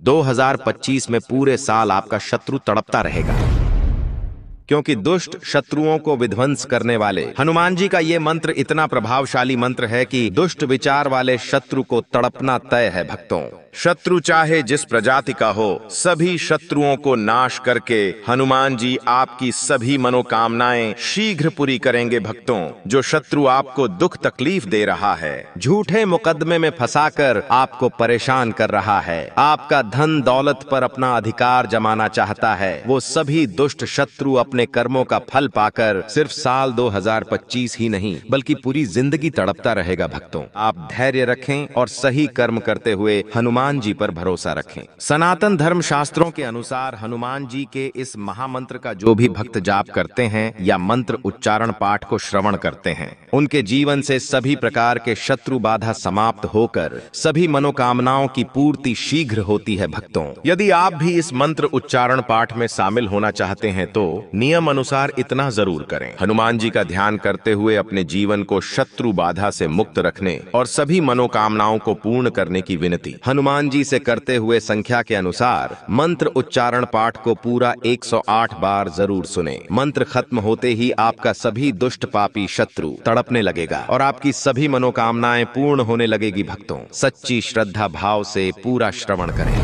2025 में पूरे साल आपका शत्रु तड़पता रहेगा, क्योंकि दुष्ट शत्रुओं को विध्वंस करने वाले हनुमान जी का ये मंत्र इतना प्रभावशाली मंत्र है कि दुष्ट विचार वाले शत्रु को तड़पना तय है। भक्तों, शत्रु चाहे जिस प्रजाति का हो, सभी शत्रुओं को नाश करके हनुमान जी आपकी सभी मनोकामनाएं शीघ्र पूरी करेंगे। भक्तों, जो शत्रु आपको दुख तकलीफ दे रहा है, झूठे मुकदमे में फंसाकर आपको परेशान कर रहा है, आपका धन दौलत पर अपना अधिकार जमाना चाहता है, वो सभी दुष्ट शत्रु अपने कर्मों का फल पाकर सिर्फ साल 2025 ही नहीं बल्कि पूरी जिंदगी तड़पता रहेगा। भक्तों, आप धैर्य रखें और सही कर्म करते हुए हनुमान जी पर भरोसा रखें। सनातन धर्म शास्त्रों के अनुसार हनुमान जी के इस महामंत्र का जो भी भक्त जाप करते हैं या मंत्र उच्चारण पाठ को श्रवण करते हैं, उनके जीवन से सभी प्रकार के शत्रु बाधा समाप्त होकर सभी मनोकामनाओं की पूर्ति शीघ्र होती है। भक्तों, यदि आप भी इस मंत्र उच्चारण पाठ में शामिल होना चाहते हैं तो नियम अनुसार इतना जरूर करें। हनुमान जी का ध्यान करते हुए अपने जीवन को शत्रु बाधा से मुक्त रखने और सभी मनोकामनाओं को पूर्ण करने की विनती हनुमान जी से करते हुए संख्या के अनुसार मंत्र उच्चारण पाठ को पूरा 108 बार जरूर सुने। मंत्र खत्म होते ही आपका सभी दुष्ट पापी शत्रु तड़पने लगेगा और आपकी सभी मनोकामनाएं पूर्ण होने लगेगी। भक्तों, सच्ची श्रद्धा भाव से पूरा श्रवण करें।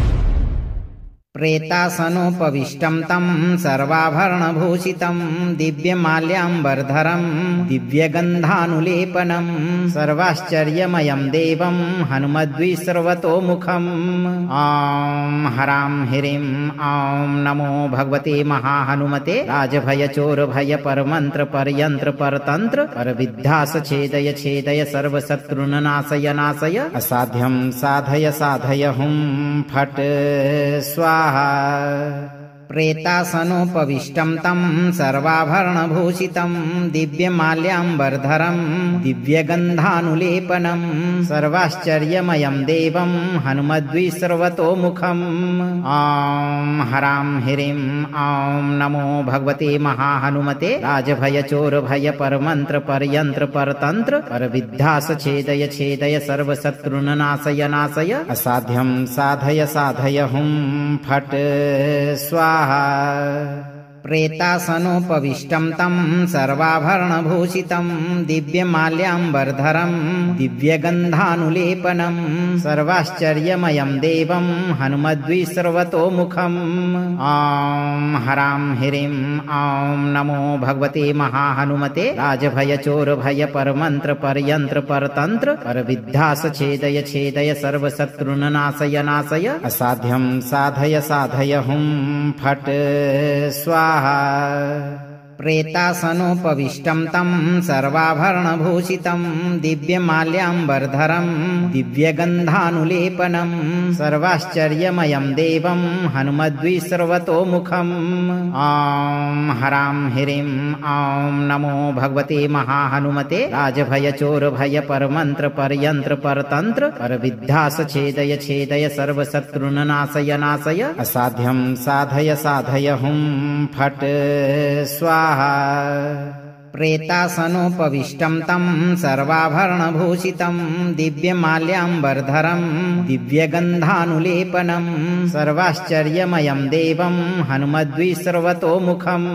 प्रेतासनोपविष्टं तं सर्वाभरणभूषितं दिव्यमाल्याम्बरधरं दिव्यगन्धानुलेपनं सर्वाश्चर्यमयं देवं हनुमद्विसर्वतोमुखम्। ॐ हरां ह्रीं ॐ नमो भगवते महाहनुमते राजभयचोरभयपरमन्त्र परयन्त्र परतन्त्र परविद्यास छेदय छेदय सर्वशत्रुन्नाशय नाशय असाध्यं साधय साधय हुं फट् स्वाहा। प्रेतासनोपविष्टं तं सर्वाभरणभूषितं दिव्यमाल्याम्बरधरं दिव्यगन्धानुलेपनं सर्वाश्चर्यमयं देवं हनुमद्विसर्वतोमुखम्। ॐ हरां ह्रीं ॐ नमो भगवते महाहनुमते राजभयचोरभयपरमन्त्र परयन्त्र परतन्त्र परविद्यास छेदय छेदय सर्वशत्रुन्नाशय नाशय असाध्यं साधय साधय हुं फट् स्वाहा। प्रेतासनोपविष्टं तं सर्वाभरणभूषितं दिव्यमाल्याम्बरधरं दिव्यगन्धानुलेपनं सर्वाश्चर्यमयं देवं हनुमद्विसर्वतोमुखम्। ॐ हरां ह्रीं ॐ नमो भगवते महाहनुमते राजभयचोरभयपरमन्त्र परयन्त्र परतन्त्र परविद्यास छेदय छेदय सर्वशत्रुन्नाशय नाशय असाध्यं साधय साधय हुं फट् स्वाहा। प्रेतासनोपविष्टं तं सर्वाभरणभूषितं दिव्यमाल्याम्बरधरं दिव्यगन्धानुलेपनं सर्वाश्चर्यमयं देवं हनुमद्विसर्वतोमुखम्। ॐ हरां ह्रीं ॐ नमो भगवते महाहनुमते राजभयचोरभयपरमन्त्र परयन्त्र परतन्त्र परविद्यास छेदय छेदय सर्वशत्रुन्नाशय नाशय असाध्यं साधय साधय हुं फट् स्वाहा। प्रेतासनोपविष्टं तं सर्वाभरणभूषितं दिव्यमाल्याम्बरधरं दिव्यगन्धानुलेपनं सर्वाश्चर्यमयं देवं हनुमद्विसर्वतोमुखम्।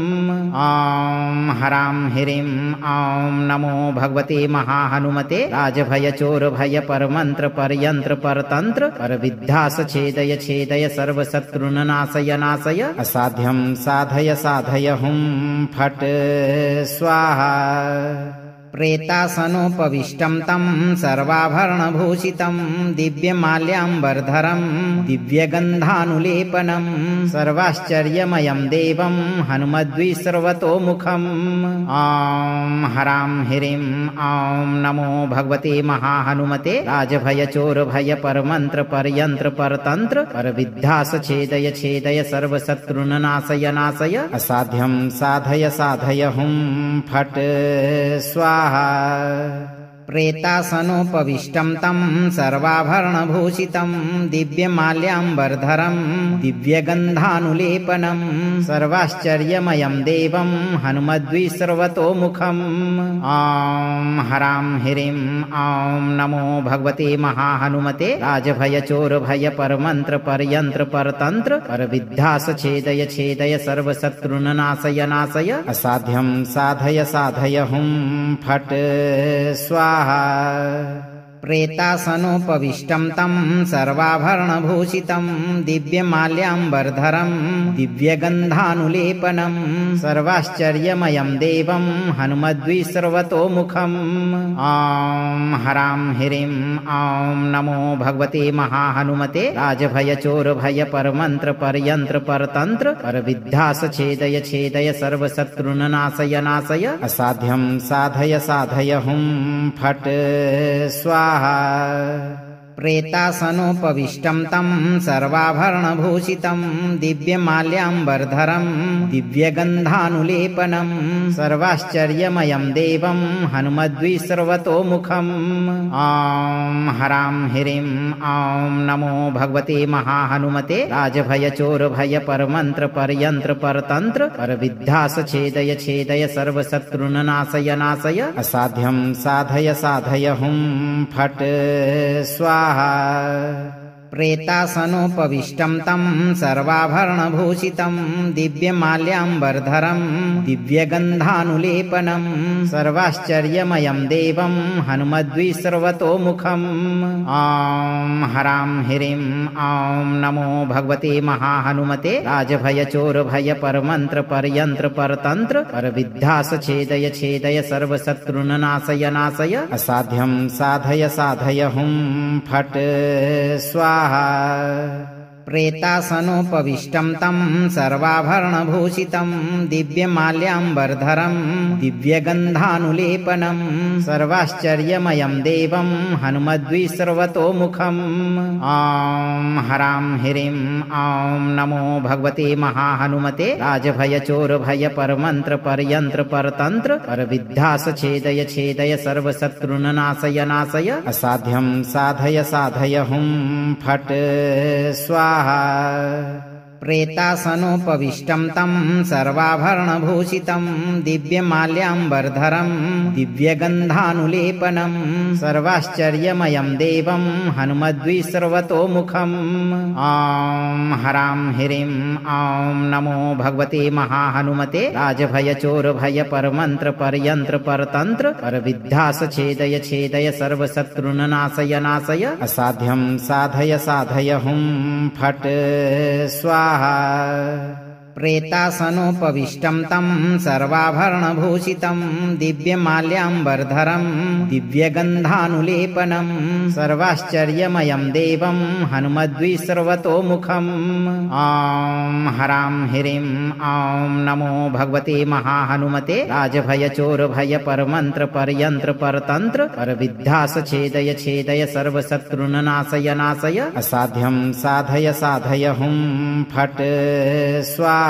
ॐ हरां ह्रीं ॐ नमो भगवते महाहनुमते राजभयचोरभयपरमन्त्र परयन्त्र परतन्त्र परविद्यास छेदय छेदय सर्वशत्रुन्नाशय नाशय असाध्यं साधय साधय हुं फट् स्वाहा। प्रेतासनोपविष्टं तं सर्वाभरणभूषितं दिव्यमाल्याम्बरधरं दिव्यगन्धानुलेपनं सर्वाश्चर्यमयं देवं हनुमद्विसर्वतोमुखम्। ॐ हरां ह्रीं ॐ नमो भगवते महाहनुमते राजभयचोरभयपरमन्त्र परयन्त्र परतन्त्र परविद्यास छेदय छेदय सर्वशत्रुन्नाशय नाशय असाध्यं साधय साधय हुं फट् स्वाहा। प्रेतासनोपविष्टं तं सर्वाभरणभूषितं दिव्यमाल्याम्बरधरं दिव्यगन्धानुलेपनं सर्वाश्चर्यमयं देवं हनुमद्विसर्वतोमुखम् ॐ हरां ह्रीं ॐ नमो भगवते महाहनुमते राजभयचोरभयपरमन्त्रपर्यन्त्रपरतन्त्र परविद्यासछेदय छेदय सर्वशत्रुन्नाशय नाशय असाध्यं साधय साधय हुं फट् स्वाहा प्रेतासनोपविष्टं तं सर्वाभरणभूषितं दिव्यमाल्याम्बरधरं दिव्यगन्धानुलेपनं सर्वाश्चर्यमयं देवं हनुमद्विसर्वतोमुखम् ॐ हरां ह्रीं ॐ नमो भगवते महाहनुमते राजभयचोरभयपरमन्त्रपर्यन्त्रपरतन्त्र परविद्यासछेदय छेदय सर्वशत्रुन्नाशय नाशय असाध्यं साधय साधय हुं फट् स्वाहा प्रेतासनोपविष्टं तं सर्वाभरणभूषितं दिव्यमाल्याम्बरधरं दिव्यगन्धानुलेपनं सर्वाश्चर्यमयं देवं हनुमद्विसर्वतोमुखम् ॐ हरां ह्रीं ॐ नमो भगवते महाहनुमते राजभयचोरभयपरमन्त्रपर्यन्त्रपरतन्त्र परविद्यासछेदय छेदय सर्वशत्रुन्नाशय नाशय असाध्यं साधय साधय हुं फट् स्वाहा प्रेतासनोपविष्टं तं सर्वाभरणभूषितं दिव्यमाल्याम्बरधरं दिव्यगन्धानुलेपनं सर्वाश्चर्यमयं देवं हनुमद्विसर्वतोमुखम् ॐ हरां ह्रीं ॐ नमो भगवते महाहनुमते राजभयचोरभयपरमन्त्रपर्यन्त्रपरतन्त्र परविद्यासछेदय छेदय सर्वशत्रुन्नाशय नाशय असाध्यं साधय साधय हुं फट् स्वाहा प्रेतासनोपविष्टं तं सर्वाभरणभूषितं दिव्यमाल्याम्बरधरं दिव्यगन्धानुलेपनं सर्वाश्चर्यमयं देवं हनुमद्विसर्वतोमुखम् ॐ हरां ह्रीं ॐ नमो भगवते महाहनुमते राजभयचोरभयपरमन्त्रपर्यन्त्रपरतन्त्र परविद्यासछेदय छेदय सर्वशत्रुन्नाशय नाशय असाध्यं साधय साधय हुं फट् स्वाहा प्रेतासनोपविष्टं तं सर्वाभरणभूषितं दिव्यमाल्याम्बरधरं दिव्यगन्धानुलेपनं सर्वाश्चर्यमयं देवं हनुमद्विसर्वतोमुखम् ॐ हरां ह्रीं ॐ नमो भगवते महाहनुमते राजभयचोरभयपरमन्त्रपर्यन्त्रपरतन्त्र परविद्यासछेदय छेदय सर्वशत्रुन्नाशय नाशय असाध्यं साधय साधय हुं फट् स्वाहा प्रेतासनोपविष्टं तं सर्वाभरणभूषितं दिव्यमाल्याम्बरधरं दिव्यगन्धानुलेपनं सर्वाश्चर्यमयं देवं हनुमद्विसर्वतोमुखम् ॐ हरां ह्रीं ॐ नमो भगवते महाहनुमते राजभयचोरभयपरमन्त्रपर्यन्त्रपरतन्त्र परविद्यासछेदय छेदय सर्वशत्रुन्नाशय नाशय असाध्यं साधय साधय हुं फट् स्वाहा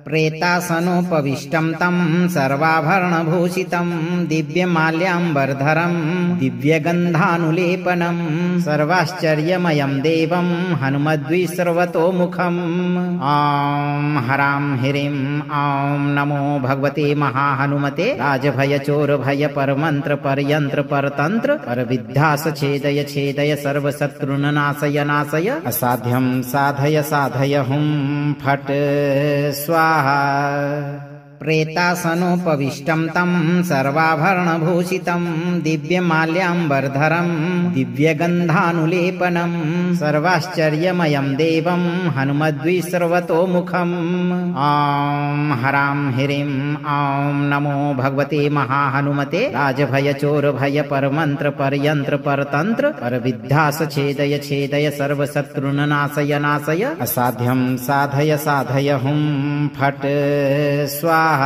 प्रेतासनोपविष्टं तं सर्वाभरणभूषितं दिव्यमाल्याम्बरधरं दिव्यगन्धानुलेपनं सर्वाश्चर्यमयं देवं हनुमद्विसर्वतोमुखम् ॐ हरां ह्रीं ॐ नमो भगवते महाहनुमते राजभयचोरभयपरमन्त्रपर्यन्त्रपरतन्त्र परविद्यासछेदय छेदय सर्वशत्रुन्नाशय नाशय असाध्यं साधय साधय हुं फट् स्वाहा प्रेतासनोपविष्टं तं सर्वाभरणभूषितं दिव्यमाल्याम्बरधरं दिव्यगन्धानुलेपनं सर्वाश्चर्यमयं देवं हनुमद्विसर्वतोमुखम् ॐ हरां ह्रीं ॐ नमो भगवते महाहनुमते राजभयचोरभयपरमन्त्रपर्यन्त्रपरतन्त्र परविद्यासछेदय छेदय सर्वशत्रुन्नाशय नाशय असाध्यं साधय साधय हुं फट् स्वाहा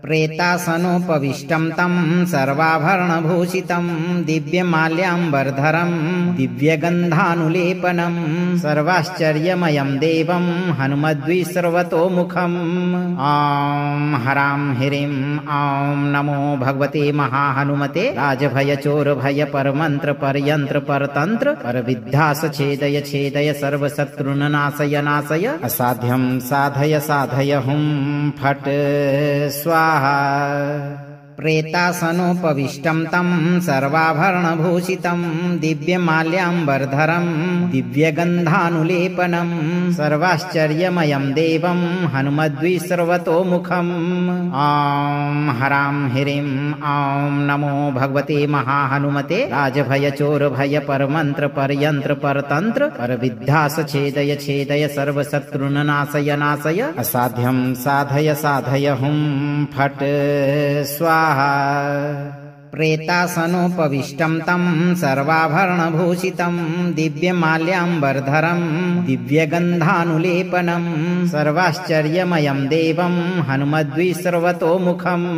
प्रेतासनोपविष्टं तं सर्वाभरणभूषितं दिव्यमाल्याम्बरधरं दिव्यगन्धानुलेपनं सर्वाश्चर्यमयं देवं हनुमद्विसर्वतोमुखम् ॐ हरां ह्रीं ॐ नमो भगवते महाहनुमते राजभयचोरभयपरमन्त्र परयन्त्र परतन्त्र परविद्यास छेदय छेदय सर्वशत्रुन् नाशय नाशय असाध्यं साधय साधय हुं फट् स्वाहा। प्रेतासनोपविष्टं तं सर्वाभरणभूषितं दिव्यमाल्याम्बरधरं दिव्यगन्धानुलेपनं सर्वाश्चर्यमयं देवं हनुमद्विसर्वतोमुखम् ॐ हरां ह्रीं ॐ नमो भगवते महाहनुमते राजभयचोरभयपरमन्त्र परयन्त्र परतन्त्र परविद्यास छेदय छेदय सर्वशत्रुन् नाशय नाशय असाध्यं साधय साधय हुं फट् स्वाहा। प्रेतासनोपविष्टं तं सर्वाभरणभूषितं दिव्यमाल्याम्बरधरं दिव्यगन्धानुलेपनं सर्वाश्चर्यमयं देवं हनुमद्विसर्वतोमुखम्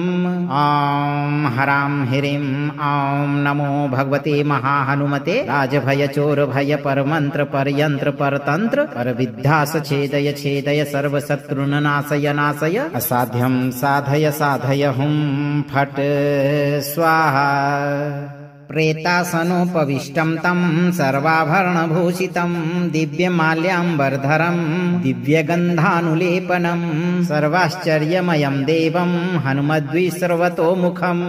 ॐ हरां ह्रीं ॐ नमो भगवते महाहनुमते राजभयचोरभयपरमन्त्र परयन्त्र परतन्त्र परविद्यास छेदय छेदय सर्वशत्रुन् नाशय नाशय असाध्यं साधय साधय हुं फट् स्वाहा। प्रेतासनोपविष्टं तं सर्वाभरणभूषितं दिव्यमाल्याम्बरधरं दिव्यगन्धानुलेपनं सर्वाश्चर्यमयं देवं हनुमद्विसर्वतोमुखम्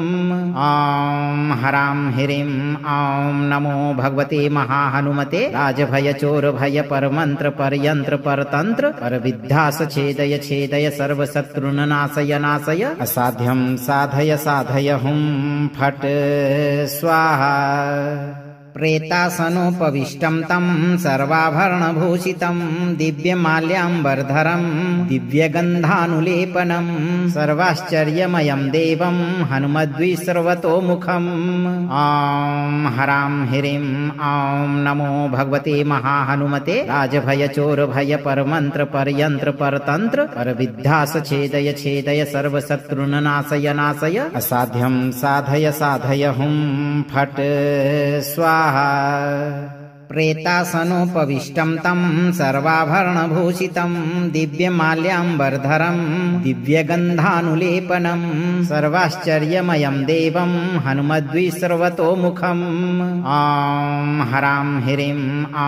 ॐ हरां ह्रीं ॐ नमो भगवते महाहनुमते राजभयचोरभयपरमन्त्र परयन्त्र परतन्त्र परविद्यास छेदय छेदय सर्वशत्रुन् नाशय नाशय असाध्यं साधय साधय हुं फट् स्वाहा। प्रेतासनोपविष्टं तं सर्वाभरणभूषितं दिव्यमाल्याम्बरधरं दिव्यगन्धानुलेपनं सर्वाश्चर्यमयं देवं हनुमद्विसर्वतोमुखम् ॐ हरां ह्रीं ॐ नमो भगवते महाहनुमते राजभयचोरभयपरमन्त्र परयन्त्र परतन्त्र परविद्यास छेदय छेदय सर्वशत्रुन् नाशय नाशय असाध्यं साधय साधय हुं फट् स्वाहा। प्रेतासनोपविष्टं तं सर्वाभरणभूषितं दिव्यमाल्याम्बरधरं दिव्यगन्धानुलेपनं सर्वाश्चर्यमयं देवं हनुमद्विसर्वतोमुखम् ॐ हरां ह्रीं ॐ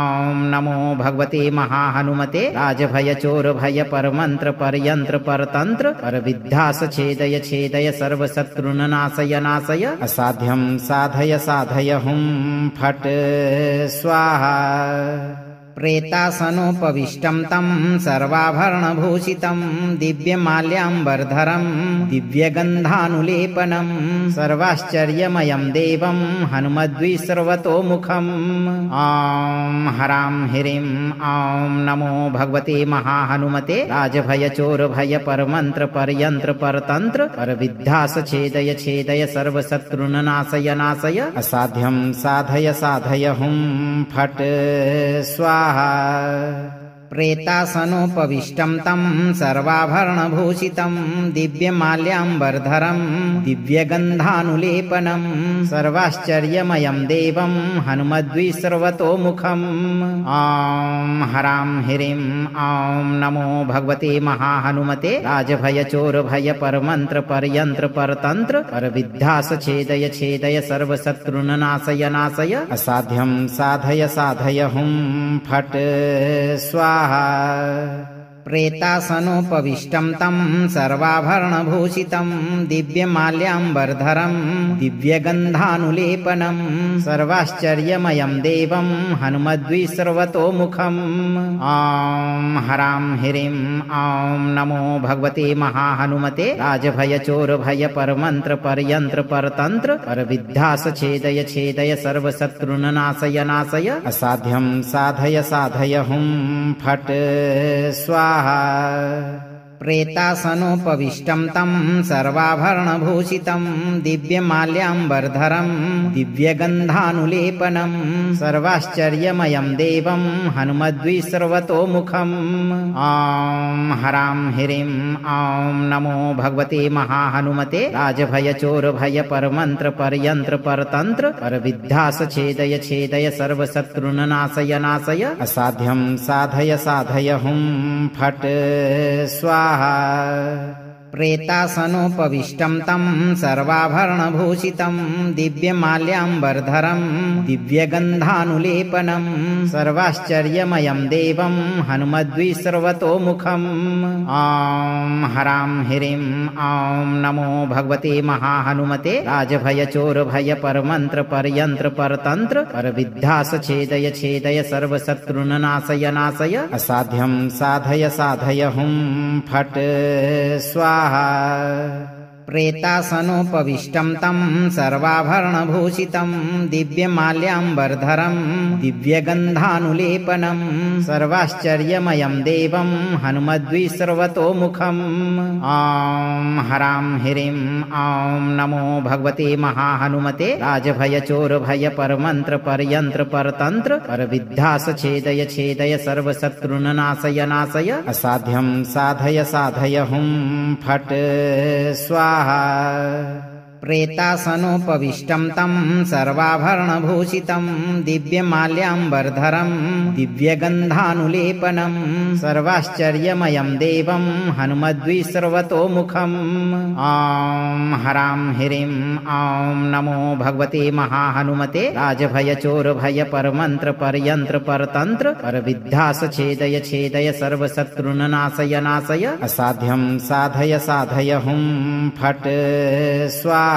नमो भगवते महाहनुमते राजभयचोरभयपरमन्त्र परयन्त्र परतन्त्र परविद्यास छेदय छेदय सर्वशत्रुन् नाशय नाशय असाध्यं साधय साधय हुं फट् स्वाहा। प्रेतासनोपविष्टं तं सर्वाभरणभूषितं दिव्यमाल्याम्बरधरं दिव्यगन्धानुलेपनं सर्वाश्चर्यमयं देवं हनुमद्विसर्वतोमुखम् ॐ हरां ह्रीं ॐ नमो भगवते महाहनुमते राजभयचोरभयपरमन्त्र परयन्त्र परतन्त्र परविद्यास छेदय छेदय सर्वशत्रुन् नाशय नाशय असाध्यं साधय साधय हुं फट् स्वाहा। प्रेतासनोपविष्टं तं सर्वाभरणभूषितं दिव्यमाल्याम्बरधरं दिव्यगन्धानुलेपनं सर्वाश्चर्यमयं देवं हनुमद्विसर्वतोमुखम् ॐ हरां ह्रीं ॐ नमो भगवते महाहनुमते राजभयचोरभयपरमन्त्र परयन्त्र परतन्त्र परविद्यास छेदय छेदय सर्वशत्रुन् नाशय नाशय असाध्यं साधय साधय हुं फट् स्वाहा। प्रेतासनोपविष्टं तं सर्वाभरणभूषितं दिव्यमाल्याम्बरधरं दिव्यगन्धानुलेपनं सर्वाश्चर्यमयं देवं हनुमद्विसर्वतोमुखम् ॐ हरां ह्रीं ॐ नमो भगवते महाहनुमते राजभयचोरभयपरमन्त्र परयन्त्र परतन्त्र परविद्यास छेदय छेदय सर्वशत्रुन् नाशय नाशय असाध्यं साधय साधय हुं फट् स्वाहा। प्रेतासनोपविष्टं तं सर्वाभरणभूषितं दिव्यमाल्याम्बरधरं दिव्यगन्धानुलेपनं सर्वाश्चर्यमयं देवं हनुमद्विसर्वतोमुखम् ॐ हरां ह्रीं ॐ नमो भगवते महाहनुमते राजभयचोरभयपरमन्त्र परयन्त्र परतन्त्र परविद्यासछेदय छेदय सर्वशत्रुन् नाशय नाशय असाध्यं साधय साधय हुं फट् स्वाहा प्रेतासनोपविष्टं तं सर्वाभरणभूषितं दिव्यमाल्याम्बरधरं दिव्यगन्धानुलेपनं सर्वाश्चर्यमयं देवं हनुमद्विसर्वतोमुखम् ॐ हरां ह्रीं ॐ नमो भगवते महाहनुमते राजभयचोरभयपरमन्त्र परयन्त्र परतन्त्र परविद्यासछेदय छेदय सर्वशत्रुन् नाशय नाशय असाध्यं साधय साधय हुं फट् स्वाहा प्रेतासनोपविष्टं तं सर्वाभरणभूषितं दिव्यमाल्याम्बरधरं दिव्यगन्धानुलेपनं सर्वाश्चर्यमयं देवं हनुमद्विसर्वतोमुखम् ॐ हरां ह्रीं ॐ नमो भगवते महाहनुमते राजभयचोरभयपरमन्त्र परयन्त्र परतन्त्र परविद्यासछेदय छेदय सर्वशत्रुन् नाशय नाशय असाध्यं साधय साधय हुं फट् स्वाहा प्रेतासनोपविष्टं तं सर्वाभरणभूषितं दिव्यमाल्याम्बरधरं दिव्यगन्धानुलेपनं सर्वाश्चर्यमयं देवं हनुमद्विसर्वतोमुखम् ॐ हरां ह्रीं ॐ नमो भगवते महाहनुमते राजभयचोरभयपरमन्त्र परयन्त्र परतन्त्र परविद्यासछेदय छेदय सर्वशत्रुन् नाशय नाशय असाध्यं साधय साधय हुं फट् स्वाहा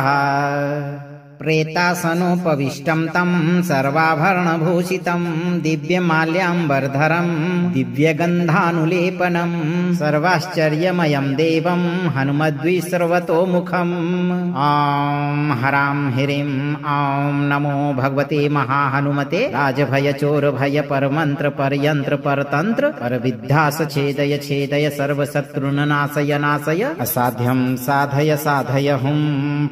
प्रेतासनोपविष्टं तं सर्वाभरणभूषितं दिव्यमाल्याम्बरधरं दिव्यगन्धानुलेपनं सर्वाश्चर्यमयं देवं हनुमद्विसर्वतोमुखम् ॐ हरां ह्रीं ॐ नमो भगवते महाहनुमते राजभयचोरभयपरमन्त्र परयन्त्र परतन्त्र परविद्यासछेदय छेदय सर्वशत्रुन् नाशय नाशय असाध्यं साधय साधय हुं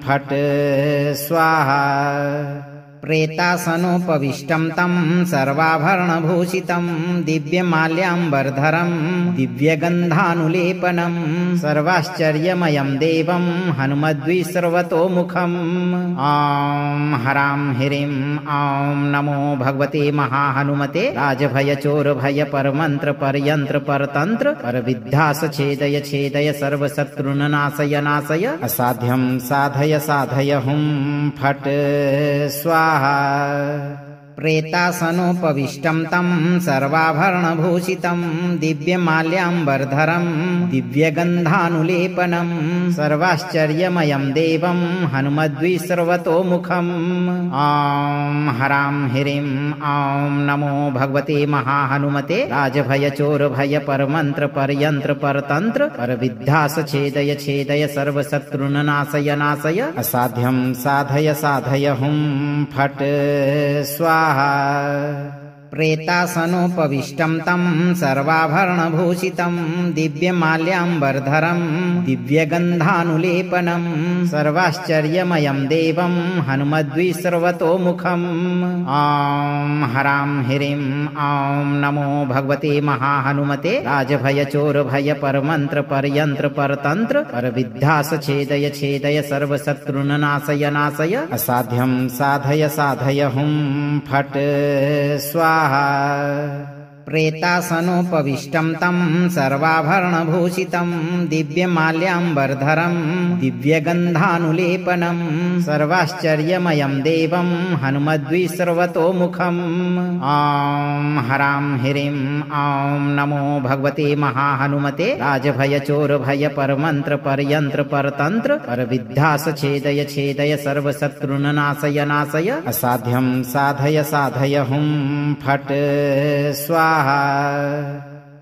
फट् स्वाहा प्रेतासनोपविष्टं तं सर्वाभरणभूषितं दिव्यमाल्याम्बरधरं दिव्यगन्धानुलेपनं सर्वाश्चर्यमयं देवं हनुमद्विसर्वतोमुखम् ॐ हरां ह्रीं ॐ नमो भगवते महाहनुमते राजभयचोरभयपरमन्त्र परयन्त्र परतन्त्र परविद्यासछेदय छेदय सर्वशत्रुन् नाशय नाशय असाध्यं साधय साधय हुं फट् स्वाहा प्रेतासनोपविष्टं तं सर्वाभरणभूषितं दिव्यमाल्याम्बरधरं दिव्यगन्धानुलेपनं सर्वाश्चर्यमयं देवं हनुमद्विसर्वतोमुखम् ॐ हरां ह्रीं ॐ नमो भगवते महाहनुमते राजभयचोरभयपरमन्त्र परयन्त्र परतन्त्र परविद्यासछेदय छेदय सर्वशत्रुन् नाशय नाशय असाध्यं साधय साधय हुं फट् स्वाहा प्रेतासनोपविष्टं तं सर्वाभरणभूषितं दिव्यमाल्याम्बरधरं दिव्यगन्धानुलेपनं सर्वाश्चर्यमयं देवं हनुमद्विसर्वतोमुखम् ॐ हरां ह्रीं ॐ नमो भगवते महाहनुमते राजभयचोरभयपरमन्त्र परयन्त्र परतन्त्र परविद्यासछेदय छेदय सर्वशत्रुन् नाशय नाशय असाध्यं साधय साधय हुं फट् स्वाहा प्रेतासनोपविष्टं तं सर्वाभरणभूषितं दिव्यमाल्याम्बरधरं दिव्यगन्धानुलेपनं सर्वाश्चर्यमयं देवं हनुमद्विसर्वतोमुखम् ॐ हरां ह्रीं ॐ नमो भगवते महाहनुमते राजभयचोरभयपरमन्त्र परयन्त्र परतन्त्र परविद्यासछेदय छेदय सर्वशत्रुन् नाशय नाशय असाध्यं साधय साधय हुं फट् स्वाहा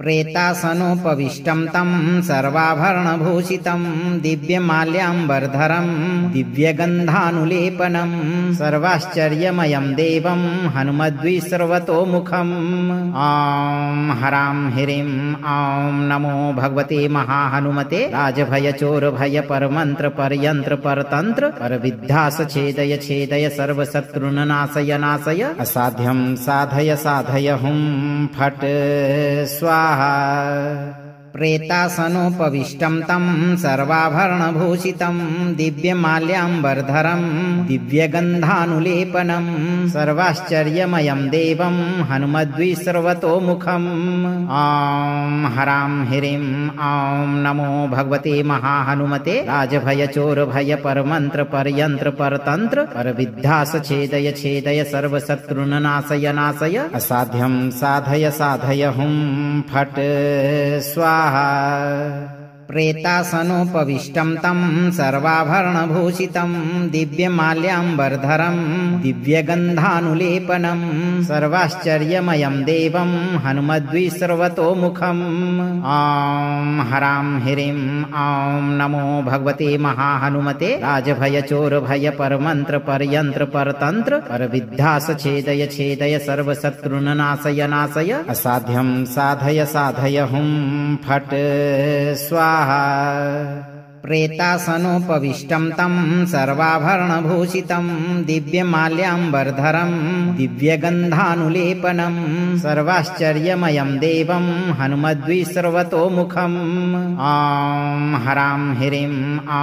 प्रेतासनोपविष्टं तं सर्वाभरणभूषितं दिव्यमाल्याम्बरधरं दिव्यगन्धानुलेपनं सर्वाश्चर्यमयं देवं हनुमद्विसर्वतोमुखम्। ॐ हरां ह्रीं ॐ नमो भगवते महाहनुमते राजभयचोरभयपरमन्त्र परयन्त्र परतन्त्र परविद्यासछेदय छेदय सर्वशत्रुन् नाशय नाशय असाध्यं साधय साधय हुं फट् स्वाहा। प्रेतासनोपविष्टं तं सर्वाभरणभूषितं दिव्यमाल्याम्बरधरं दिव्यगन्धानुलेपनं सर्वाश्चर्यमयं देवं हनुमद्विसर्वतोमुखम्। ॐ हरां ह्रीं ॐ नमो भगवते महाहनुमते राजभयचोरभयपरमन्त्र परयन्त्र परतन्त्र परविद्यासछेदय छेदय सर्वशत्रुन् नाशय नाशय असाध्यं साधय साधय हुं फट् स्वाहा। प्रेतासनोपविष्टं तं सर्वाभरणभूषितं दिव्यमाल्याम्बरधरं दिव्यगन्धानुलेपनं सर्वाश्चर्यमयं देवं हनुमद्विसर्वतोमुखम्। ॐ हरां ह्रीं ॐ नमो भगवते महाहनुमते राजभयचोरभयपरमन्त्र परयन्त्र परतन्त्र परविद्यासछेदय छेदय सर्वशत्रुन् नाशय नाशय असाध्यं साधय साधय हुं फट् स्वाहा। प्रेतासनोपविष्टं तं सर्वाभरणभूषितं दिव्यमाल्याम्बरधरं दिव्यगन्धानुलेपनं सर्वाश्चर्यमयं देवं हनुमद्विसर्वतोमुखम्। ॐ हरां ह्रीं ॐ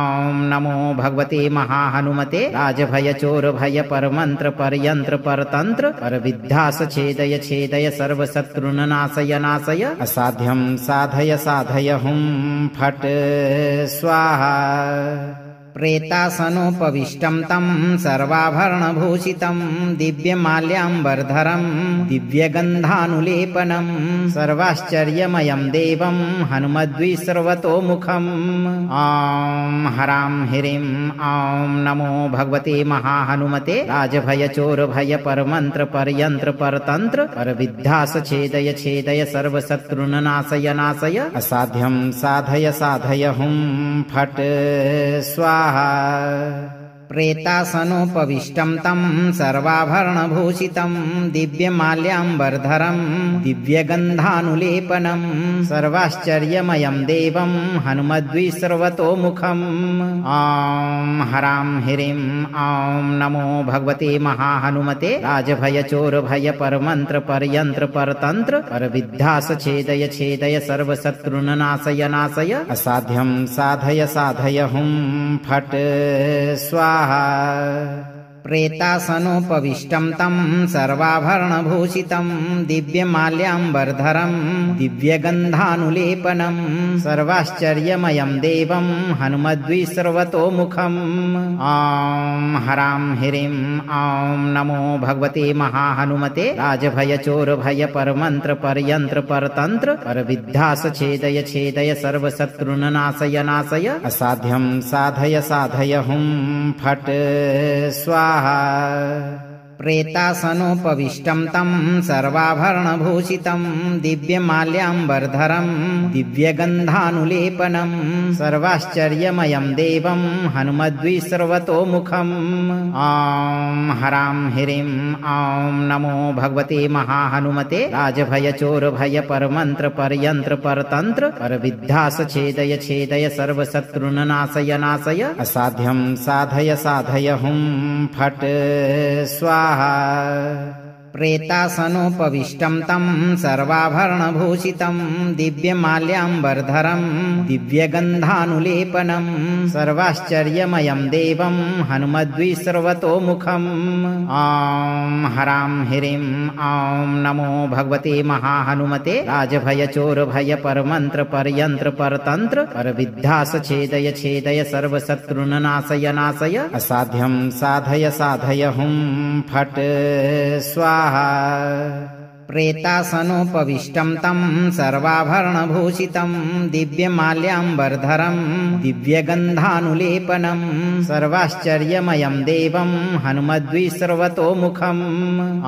नमो भगवते महाहनुमते राजभयचोरभयपरमन्त्र परयन्त्र परतन्त्र परविद्यासछेदय छेदय सर्वशत्रुन् नाशय नाशय असाध्यं साधय साधय हुं फट् स्वाहा। प्रेतासनोपविष्टं तं सर्वाभरणभूषितं दिव्यमाल्याम्बरधरं दिव्यगन्धानुलेपनं सर्वाश्चर्यमयं देवं हनुमद्विसर्वतोमुखम्। ॐ हरां ह्रीं ॐ नमो भगवते महाहनुमते राजभयचोरभयपरमन्त्र परयन्त्र परतन्त्र परविद्यासछेदय छेदय सर्वशत्रुन् नाशय नाशय असाध्यं साधय साधय हुं फट् स्वाहा। प्रेतासनोपविष्टं तं सर्वाभरणभूषितं दिव्यमाल्याम्बरधरं दिव्यगन्धानुलेपनं सर्वाश्चर्यमयं देवं हनुमद्विसर्वतोमुखम्। ॐ हरां ह्रीं ॐ नमो भगवते महाहनुमते राजभयचोरभयपरमन्त्र परयन्त्र परतन्त्र परविद्यासछेदय छेदय सर्वशत्रुन् नाशय नाशय असाध्यं साधय साधय हुं फट् स्वाहा। प्रेतासनोपविष्टं तं सर्वाभरणभूषितं दिव्यमाल्याम्बरधरं दिव्यगन्धानुलेपनं सर्वाश्चर्यमयं देवं हनुमद्विसर्वतोमुखम्। ॐ हरां ह्रीं ॐ नमो भगवते महाहनुमते राजभयचोरभयपरमन्त्र परयन्त्र परतन्त्र परविद्यासछेदय छेदय सर्वशत्रुन् नाशय नाशय असाध्यं साधय साधय हुं फट् स्वाहा। प्रेतासनोपविष्टं तं सर्वाभरणभूषितं दिव्यमाल्याम्बरधरं दिव्यगन्धानुलेपनं सर्वाश्चर्यमयं देवं हनुमद्विसर्वतोमुखम्। ॐ हरां ह्रीं ॐ नमो भगवते महाहनुमते राजभयचोरभयपरमन्त्र परयन्त्र परतन्त्र परविद्यासछेदय छेदय सर्वशत्रुन् नाशय नाशय असाध्यं साधय साधय हुं फट् स्वाहा। प्रेतासनोपविष्टं तं सर्वाभरणभूषितं दिव्यमाल्याम्बरधरं दिव्यगन्धानुलेपनं सर्वाश्चर्यमयं देवं हनुमद्विसर्वतोमुखम्। ॐ हरां ह्रीं ॐ नमो भगवते महाहनुमते राजभयचोरभयपरमन्त्र परयन्त्र परतन्त्र परविद्यासछेदय छेदय सर्वशत्रुन् नाशय नाशय असाध्यं साधय साधय हुं फट् स्वाहा। प्रेतासनोपविष्टं तं सर्वाभरणभूषितं दिव्यमाल्याम्बरधरं दिव्यगन्धानुलेपनं सर्वाश्चर्यमयं देवं हनुमद्विसर्वतोमुखम्।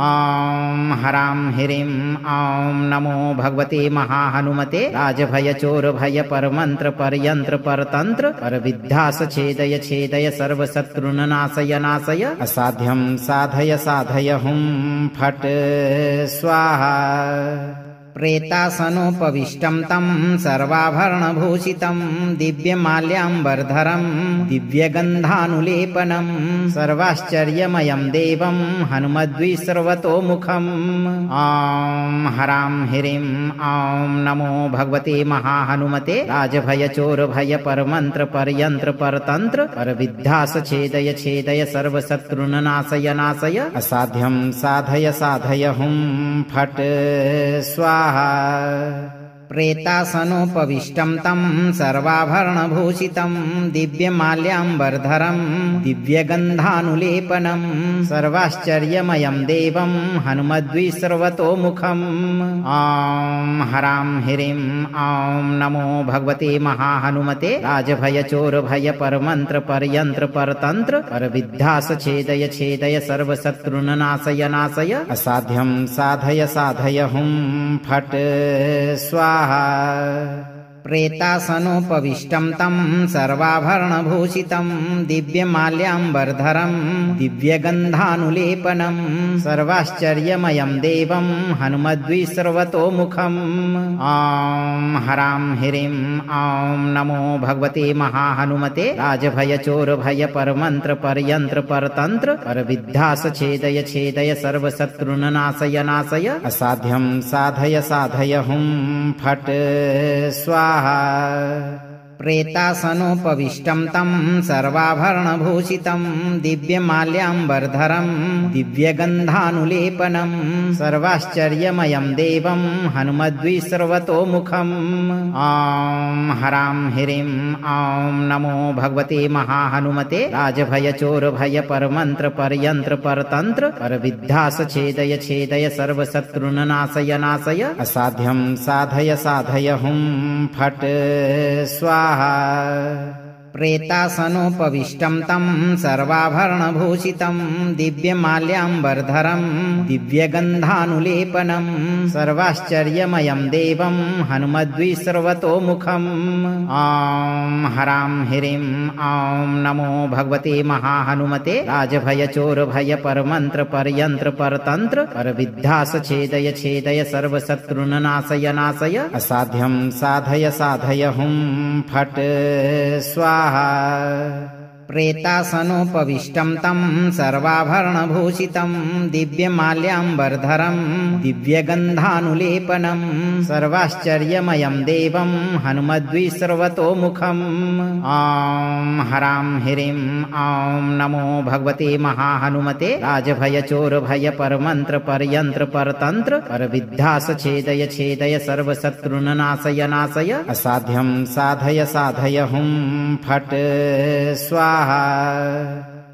ॐ हरां ह्रीं ॐ नमो भगवते महाहनुमते राजभयचोरभयपरमन्त्र परयन्त्र परतन्त्र परविद्यासछेदय छेदय सर्वशत्रुन्नाशय नाशय असाध्यं साधय साधय हुं फट् स्वाहा। प्रेतासनोपविष्टं तं सर्वाभरणभूषितं दिव्यमाल्याम्बरधरं दिव्यगन्धानुलेपनं सर्वाश्चर्यमयं देवं हनुमद्विसर्वतोमुखम्। ॐ हरां ह्रीं ॐ नमो भगवते महाहनुमते राजभयचोरभयपरमन्त्र परयन्त्र परतन्त्र परविद्यासछेदय छेदय सर्वशत्रुन्नाशय नाशय असाध्यं साधय साधय हुं फट् स्वाहा। प्रेतासनोपविष्टं तं सर्वाभरणभूषितं दिव्यमाल्याम्बरधरं दिव्यगन्धानुलेपनं सर्वाश्चर्यमयं देवं हनुमद्विसर्वतोमुखम्। ॐ हरां ह्रीं ॐ नमो भगवते महाहनुमते राजभयचोरभयपरमन्त्र परयन्त्र परतन्त्र परविद्यासछेदय छेदय सर्वशत्रुन्नाशय नाशय असाध्यं साधय साधय हुं फट् स्वाहा। प्रेतासनोपविष्टं तं सर्वाभरणभूषितं दिव्यमाल्याम्बरधरं दिव्यगन्धानुलेपनं सर्वाश्चर्यमयं देवं हनुमद्विसर्वतोमुखम्। ॐ हरां ह्रीं ॐ नमो भगवते महाहनुमते राजभयचोरभयपरमन्त्र परयन्त्र परतन्त्र परविद्यासछेदय छेदय सर्वशत्रुन्नाशय नाशय असाध्यं साधय साधय हुं फट् स्वाहा। प्रेतासनोपविष्टं तं सर्वाभरणभूषितं दिव्यमाल्याम्बरधरं दिव्यगन्धानुलेपनं सर्वाश्चर्यमयं देवं हनुमद्विसर्वतोमुखम्। ॐ हरां ह्रीं ॐ नमो भगवते महाहनुमते राजभयचोरभयपरमन्त्र परयन्त्र परतन्त्र परविद्यासछेदय छेदय सर्वशत्रुन्नाशय नाशय असाध्यं साधय साधय हुं फट् स्वाहा। प्रेतासनोपविष्टं तं सर्वाभरणभूषितं दिव्यमाल्याम्बरधरं दिव्यगन्धानुलेपनं सर्वाश्चर्यमयं देवं हनुमद्विसर्वतोमुखम्। ॐ हरां ह्रीं ॐ नमो भगवते महाहनुमते राजभयचोरभयपरमन्त्र परयन्त्र परतन्त्र परविद्यासछेदय छेदय सर्वशत्रुन्नाशय नाशय असाध्यं साधय साधय हुं फट् स्वाहा। प्रेतासनोपविष्टं तं सर्वाभरणभूषितं दिव्यमाल्याम्बरधरं दिव्यगन्धानुलेपनं सर्वाश्चर्यमयं देवं हनुमद्विसर्वतोमुखम्। ॐ हरां ह्रीं ॐ नमो भगवते महाहनुमते राजभयचोरभयपरमन्त्र परयन्त्र परतन्त्र परविद्यासछेदय छेदय सर्वशत्रुन्नाशय नाशय असाध्यं साधय साधय हुं फट् स्वाहा।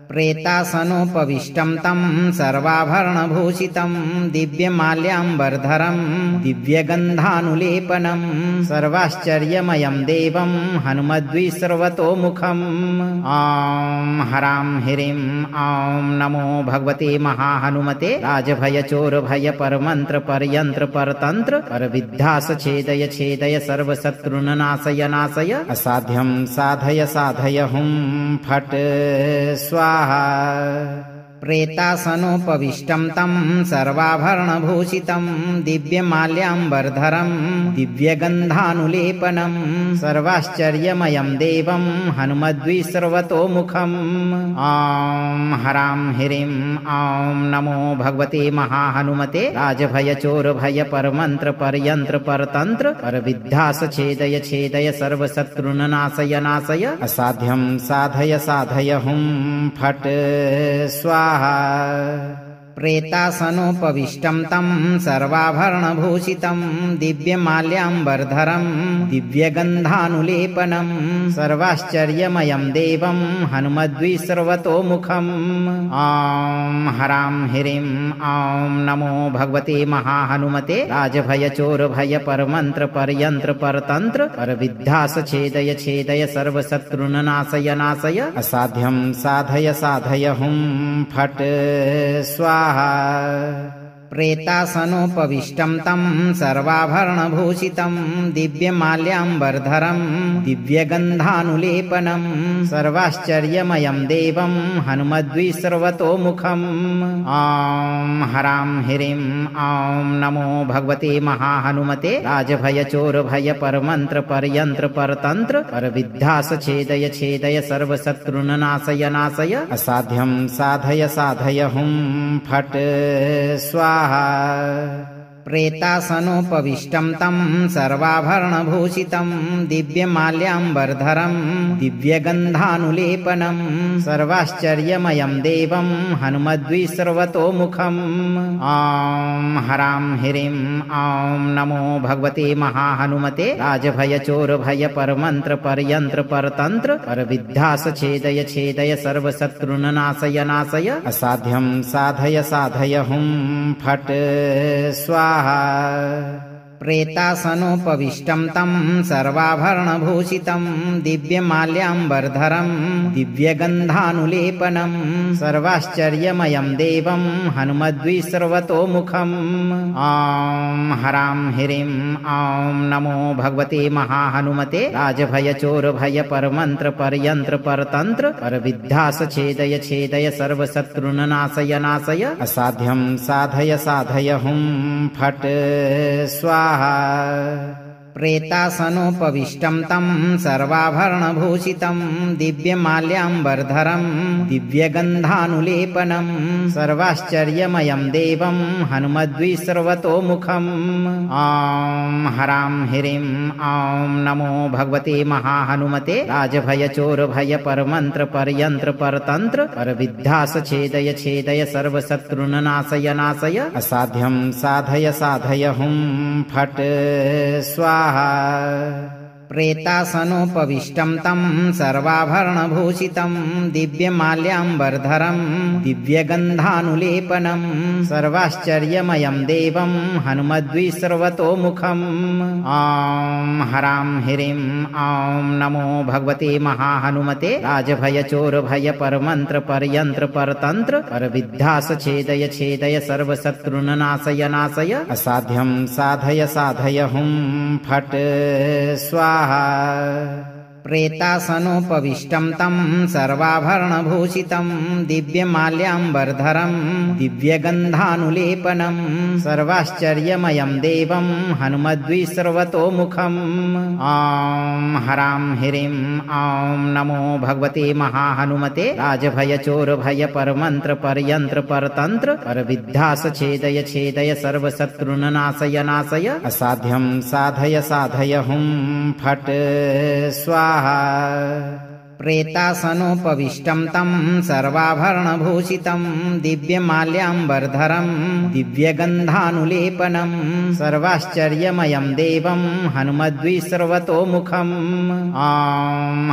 प्रेतासनोपविष्टं तं सर्वाभरणभूषितं दिव्यमाल्याम्बरधरं दिव्यगन्धानुलेपनं सर्वाश्चर्यमयं देवं हनुमद्विसर्वतोमुखम्। ॐ हरां ह्रीं ॐ नमो भगवते महाहनुमते राजभयचोरभयपरमन्त्र परयन्त्र परतन्त्र परविद्यासछेदय छेदय सर्वशत्रुन्नाशय नाशय असाध्यं साधय साधय हुं फट् स्वाहा। प्रेतासनोपविष्टं तं सर्वाभरणभूषितं दिव्यमाल्याम्बरधरं दिव्यगन्धानुलेपनं सर्वाश्चर्यमयं देवं हनुमद्विसर्वतोमुखम्। ॐ हरां ह्रीं ॐ नमो भगवते महाहनुमते राजभयचोरभयपरमन्त्र परयन्त्र परतन्त्र परविद्यासछेदय छेदय सर्वशत्रुन्नाशय नाशय असाध्यं साधय साधय हुं फट् स्वाहा। प्रेतासनोपविष्टं तं सर्वाभरणभूषितं दिव्यमाल्याम्बरधरं दिव्यगन्धानुलेपनं सर्वाश्चर्यमयं देवं हनुमद्विसर्वतोमुखम्। ॐ हरां ह्रीं ॐ नमो भगवते महाहनुमते राजभयचोरभयपरमन्त्र परयन्त्र परतन्त्र परविद्यासछेदय छेदय सर्वशत्रुन्नाशय नाशय असाध्यं साधय साधय हुं फट् स्वाहा। प्रेतासनोपविष्टं तं सर्वाभरणभूषितं दिव्यमाल्याम्बरधरं दिव्यगन्धानुलेपनं सर्वाश्चर्यमयं देवं हनुमद्विसर्वतोमुखम्। ॐ हरां ह्रीं ॐ नमो भगवते महाहनुमते राजभयचोरभयपरमन्त्र परयन्त्र परतन्त्र परविद्यासछेदय छेदय सर्वशत्रुन्नाशय नाशय असाध्यं साधय साधय हुं फट् स्वाहा। प्रेतासनोपविष्टं तं सर्वाभरणभूषितं दिव्यमाल्याम्बरधरं दिव्यगन्धानुलेपनं सर्वाश्चर्यमयं देवं हनुमद्विसर्वतोमुखम्। ॐ हरां ह्रीं ॐ नमो भगवते महाहनुमते राजभयचोरभयपरमन्त्र परयन्त्र परतन्त्र परविद्यासछेदय छेदय सर्वशत्रुन्नाशय नाशय असाध्यं साधय साधय हुं फट् स्वाहा। प्रेतासनोपविष्टं तं सर्वाभरणभूषितं दिव्यमाल्याम्बरधरं दिव्यगन्धानुलेपनं सर्वाश्चर्यमयं देवं हनुमद्विसर्वतोमुखम्। ॐ हरां ह्रीं ॐ नमो भगवते महाहनुमते राजभयचोरभयपरमन्त्र परयन्त्र परतन्त्र परविद्यासछेदय छेदय सर्वशत्रुन्नाशय नाशय असाध्यं साधय साधय हुं फट् स्वाहा। प्रेतासनोपविष्टं तं सर्वाभरणभूषितं दिव्यमाल्याम्बरधरं दिव्यगन्धानुलेपनं सर्वाश्चर्यमयं देवं हनुमद्विसर्वतोमुखम्। ॐ हरां ह्रीं ॐ नमो भगवते महाहनुमते राजभयचोरभयपरमन्त्र परयन्त्र परतन्त्र परविद्यासछेदय छेदय सर्वशत्रुन्नाशय नाशय असाध्यं साधय साधय हुं फट् स्वाहा। प्रेतासनोपविष्टं तं सर्वाभरणभूषितं दिव्यमाल्याम्बरधरं दिव्यगन्धानुलेपनं सर्वाश्चर्यमयं देवं हनुमद्विसर्वतोमुखम्। ॐ हरां ह्रीं ॐ नमो भगवते महाहनुमते राजभयचोरभयपरमन्त्र परयन्त्र परतन्त्र परविद्यासछेदय छेदय सर्वशत्रुन्नाशय नाशय असाध्यं साधय साधय हुं फट् स्वाहा। प्रेतासनोपविष्टं तं सर्वाभरणभूषितं दिव्यमाल्याम्बरधरं दिव्यगन्धानुलेपनं सर्वाश्चर्यमयं देवं हनुमद्विसर्वतोमुखम्। ॐ हरां ह्रीं ॐ नमो भगवते महाहनुमते राजभयचोरभयपरमन्त्र परयन्त्र परतन्त्र परविद्यासछेदय छेदय सर्वशत्रुन्नाशय नाशय असाध्यं साधय साधय हुं फट् स्वाहा। प्रेतासनोपविष्टं तं सर्वाभरणभूषितं दिव्यमाल्याम्बरधरं दिव्यगन्धानुलेपनं सर्वाश्चर्यमयं देवं हनुमद्विसर्वतोमुखम्। ॐ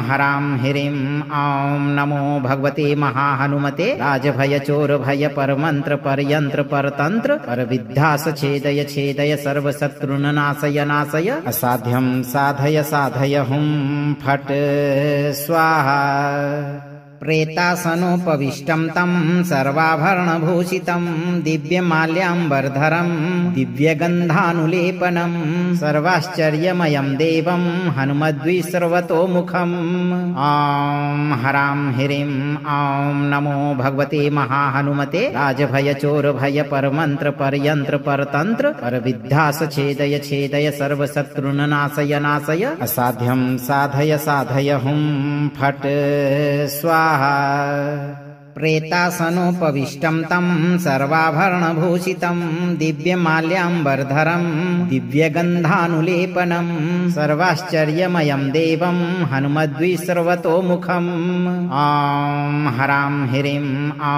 हरां ह्रीं ॐ नमो भगवते महाहनुमते राजभयचोरभयपरमन्त्र परयन्त्र परतन्त्र परविद्यासछेदय छेदय सर्वशत्रुन्नाशय नाशय असाध्यं साधय साधय हुं फट् स्वाहा। प्रेतासनोपविष्टं तं सर्वाभरणभूषितं दिव्यमाल्याम्बरधरं दिव्यगन्धानुलेपनं सर्वाश्चर्यमयं देवं हनुमद्विसर्वतोमुखम्। ॐ हरां ह्रीं ॐ नमो भगवते महाहनुमते राजभयचोरभयपरमन्त्र परयन्त्र परतन्त्र परविद्यासछेदय छेदय सर्वशत्रुन्नाशय नाशय असाध्यं साधय साधय हुं फट् स्वाहा। प्रेतासनोपविष्टं तं सर्वाभरणभूषितं दिव्यमाल्याम्बरधरं दिव्यगन्धानुलेपनं सर्वाश्चर्यमयं देवं हनुमद्विसर्वतोमुखम्। ॐ हरां ह्रीं ॐ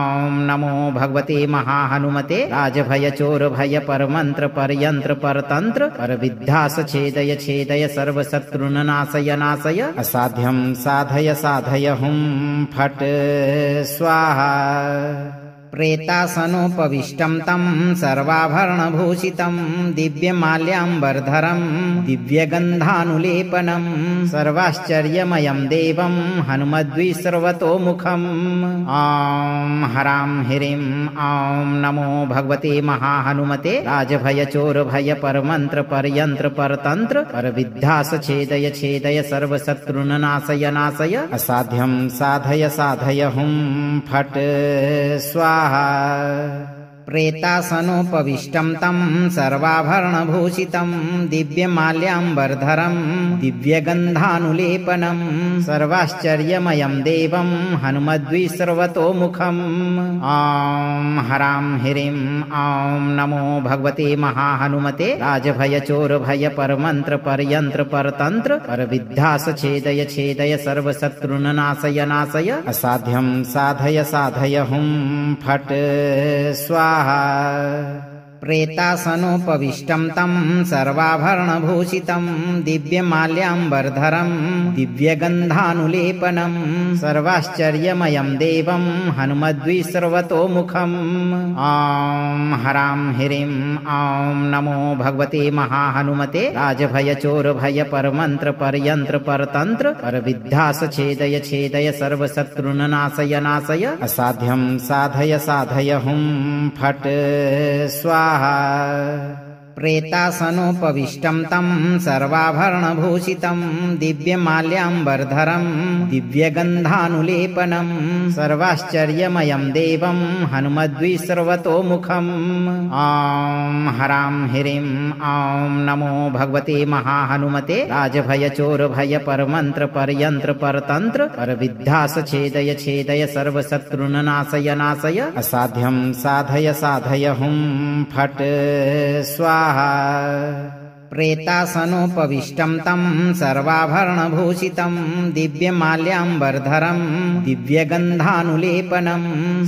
नमो भगवते महाहनुमते राजभयचोरभयपरमन्त्रपर्यन्त्रपरतन्त्र परविद्यासछेदय छेदय सर्वशत्रुननाशय नाशय असाध्यं साधय साधय हुं फट् स्वाहा। प्रेतासनोपविष्टं तं सर्वाभरणभूषितं दिव्यमाल्याम्बरधरं दिव्यगन्धानुलेपनं सर्वाश्चर्यमयं देवं हनुमद्विसर्वतोमुखम्। ॐ हरां ह्रीं ॐ नमो भगवते महाहनुमते राजभयचोरभयपरमन्त्रपर्यन्त्रपरतन्त्र परविद्यासछेदय छेदय सर्वशत्रुननाशय नाशय असाध्यं साधय साधय हुं फट् स्वाहा। प्रेतासनोपविष्टं तं सर्वाभरणभूषितं दिव्यमाल्याम्बरधरं दिव्यगन्धानुलेपनं सर्वाश्चर्यमयं देवं हनुमद्विसर्वतोमुखम्। ॐ हरां ह्रीं ॐ नमो भगवते महाहनुमते राजभयचोरभयपरमन्त्रपर्यन्त्रपरतन्त्र परविद्यासछेदय छेदय सर्वशत्रुननाशय नाशय असाध्यं साधय साधय हुं फट् स्वाहा। प्रेतासनोपविष्टं तं सर्वाभरणभूषितं दिव्यमाल्याम्बरधरं दिव्यगन्धानुलेपनं सर्वाश्चर्यमयं देवं हनुमद्विसर्वतोमुखम्। ॐ हरां ह्रीं ॐ नमो भगवते महाहनुमते राजभयचोरभयपरमन्त्रपर्यन्त्रपरतन्त्र परविद्यासछेदय छेदय सर्वशत्रुननाशय नाशय असाध्यं साधय साधय हुं फट् स्वाहा। प्रेतासनोपविष्टं तं सर्वाभरणभूषितं दिव्यमाल्याम्बरधरं दिव्यगन्धानुलेपनं सर्वाश्चर्यमयं देवं हनुमद्विसर्वतोमुखम्। ॐ हरां ह्रीं ॐ नमो भगवते महाहनुमते राजभयचोरभयपरमन्त्रपर्यन्त्रपरतन्त्र परविद्यासछेदय छेदय सर्वशत्रुननाशय नाशय असाध्यं साधय साधय हुं फट् स्वाहा। प्रेतासनोपविष्टं तं सर्वाभरणभूषितं दिव्यमाल्याम्बरधरं दिव्यगन्धानुलेपनं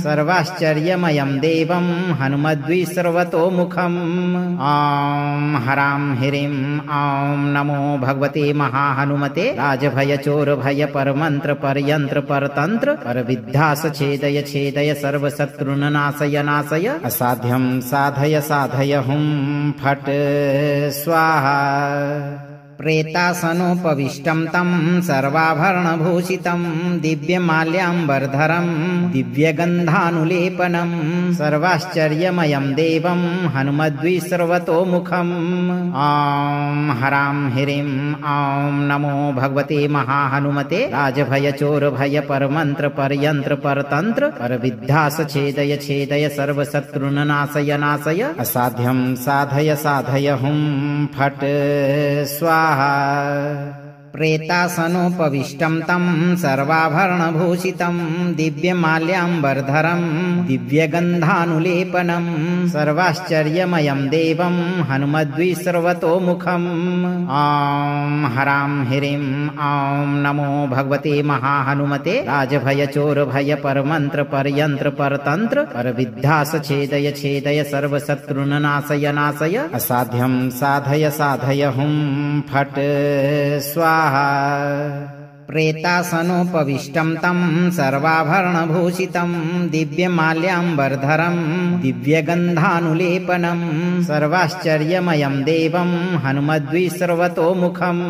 सर्वाश्चर्यमयं देवं हनुमद्विसर्वतोमुखम्। ॐ हरां ह्रीं ॐ नमो भगवते महाहनुमते राजभयचोरभयपरमन्त्रपर्यन्त्रपरतन्त्र परविद्यासछेदय छेदय सर्वशत्रुननाशय नाशय असाध्यं साधय साधय हुं फट् स्वाहा। प्रेतासनोपविष्टं तं सर्वाभरणभूषितं दिव्यमाल्याम्बरधरं दिव्यगन्धानुलेपनं सर्वाश्चर्यमयं देवं हनुमद्विसर्वतोमुखम्। ॐ हरां ह्रीं ॐ नमो भगवते महाहनुमते राजभयचोरभयपरमन्त्रपर्यन्त्रपरतन्त्र परविद्यासछेदय छेदय सर्वशत्रुननाशय नाशय असाध्यं साधय साधय हुं फट् स्वाहा। प्रेतासनोपविष्टं तं सर्वाभरणभूषितं दिव्यमाल्याम्बरधरं दिव्यगन्धानुलेपनं सर्वाश्चर्यमयं देवं हनुमद्विसर्वतोमुखम्। ॐ हरां ह्रीं ॐ नमो भगवते महाहनुमते राजभयचोरभयपरमन्त्रपर्यन्त्रपरतन्त्र परविद्यासछेदय छेदय सर्वशत्रुननाशय नाशय असाध्यं साधय साधय हुं फट् स्वाहा। प्रेतासनोपविष्टं तं सर्वाभरणभूषितं दिव्यमाल्याम्बरधरं दिव्यगन्धानुलेपनं सर्वाश्चर्यमयं देवं हनुमद्विसर्वतोमुखम्।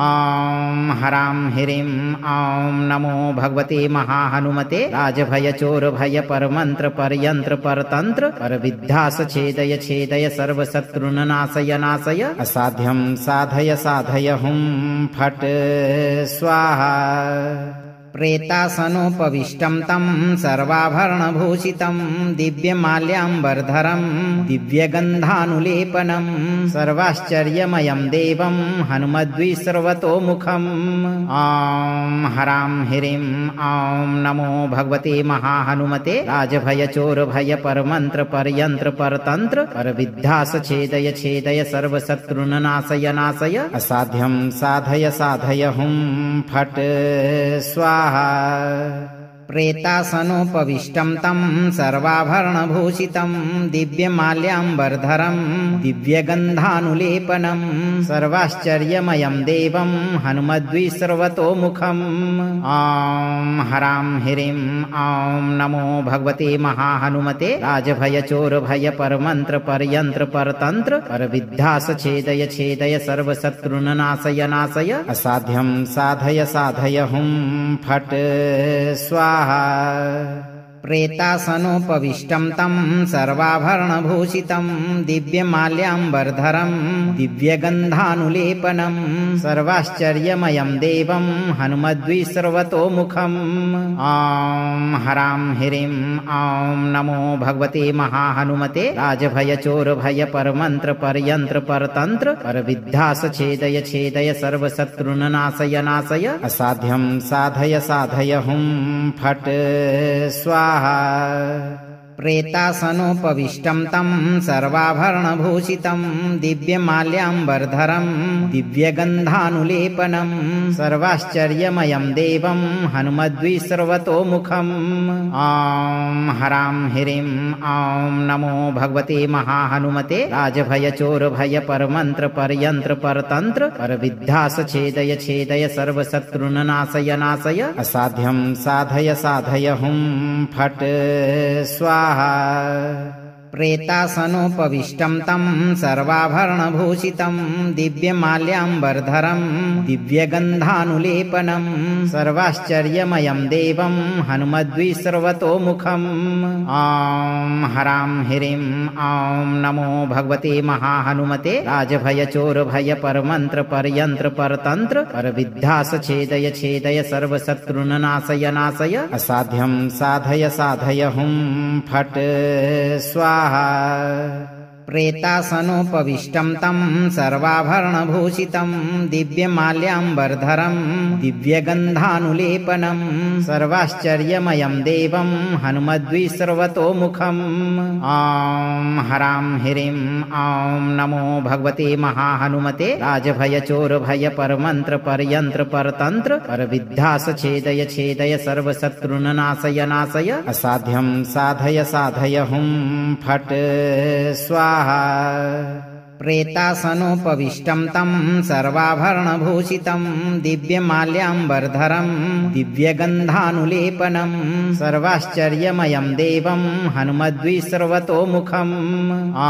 ॐ हरां ह्रीं ॐ नमो भगवते महाहनुमते राजभयचोरभयपरमन्त्रपर्यन्त्रपरतन्त्र परविद्यासछेदय छेदय सर्वशत्रुननाशय नाशय असाध्यं साधय साधय हुं फट् स्वाहा। प्रेतासनोपविष्टं तं सर्वाभरणभूषितं दिव्यमाल्याम्बरधरं दिव्यगन्धानुलेपनं सर्वाश्चर्यमयं देवं हनुमद्विसर्वतोमुखम्। ॐ हरां ह्रीं ॐ नमो भगवते महाहनुमते राजभयचोरभयपरमन्त्र परयन्त्र परतन्त्र परविद्यास छेदय छेदय सर्वशत्रुन् नाशय नाशय असाध्यं साधय साधय हुं फट् स्वाहा। प्रेतासनोपविष्टं तं सर्वाभरणभूषितं दिव्यमाल्याम्बरधरं दिव्यगन्धानुलेपनं सर्वाश्चर्यमयं देवं हनुमद्विसर्वतोमुखम्। ॐ हरां ह्रीं ॐ नमो भगवते महाहनुमते राजभयचोरभयपरमन्त्र परयन्त्र परतन्त्र परविद्यास छेदय छेदय सर्वशत्रुन् नाशय नाशय असाध्यं साधय साधय हुं फट् स्वाहा। प्रेतासनोपविष्टं तं सर्वाभरणभूषितं दिव्यमाल्याम्बरधरं दिव्यगन्धानुलेपनं सर्वाश्चर्यमयं देवं हनुमद्विसर्वतोमुखम्। ॐ हरां ह्रीं ॐ नमो भगवते महाहनुमते राजभयचोरभयपरमन्त्र परयन्त्र परतन्त्र परविद्यास छेदय छेदय सर्वशत्रुन् नाशय नाशय असाध्यं साधय साधय हुं फट् स्वाहा। प्रेतासनोपविष्टं तं सर्वाभरणभूषितं दिव्यमाल्याम्बरधरं दिव्यगन्धानुलेपनं सर्वाश्चर्यमयं देवं हनुमद्विसर्वतोमुखम्। ॐ हरां ह्रीं ॐ नमो भगवते महाहनुमते राजभयचोरभयपरमन्त्र परयन्त्र परतन्त्र परविद्यास छेदय छेदय सर्वशत्रुन् नाशय नाशय असाध्यं साधय साधय हुं फट् स्वाहा। प्रेतासनोपविष्टं तं सर्वाभरणभूषितं दिव्यमाल्याम्बरधरं दिव्यगन्धानुलेपनं सर्वाश्चर्यमयं देवं हनुमद्विसर्वतोमुखम्। ॐ हरां ह्रीं ॐ नमो भगवते महाहनुमते राजभयचोरभयपरमन्त्र परयन्त्र परतन्त्र परविद्यास छेदय छेदय सर्वशत्रुन् नाशय नाशय असाध्यं साधय साधय हुं फट् स्वाहा। प्रेतासनोपविष्टं तं सर्वाभरणभूषितं दिव्यमाल्याम्बरधरं दिव्यगन्धानुलेपनं सर्वाश्चर्यमयं देवं हनुमद्विसर्वतोमुखम्। ॐ हरां ह्रीं ॐ नमो भगवते महाहनुमते राजभयचोरभयपरमन्त्र परयन्त्र परतन्त्र परविद्यास छेदय छेदय सर्वशत्रुन् नाशय नाशय असाध्यं साधय साधय हुं फट् स्वाहा। प्रेतासनोपविष्टं तं सर्वाभरणभूषितं दिव्यमाल्याम्बरधरं दिव्यगन्धानुलेपनं सर्वाश्चर्यमयं देवं हनुमद्विसर्वतोमुखम्। ॐ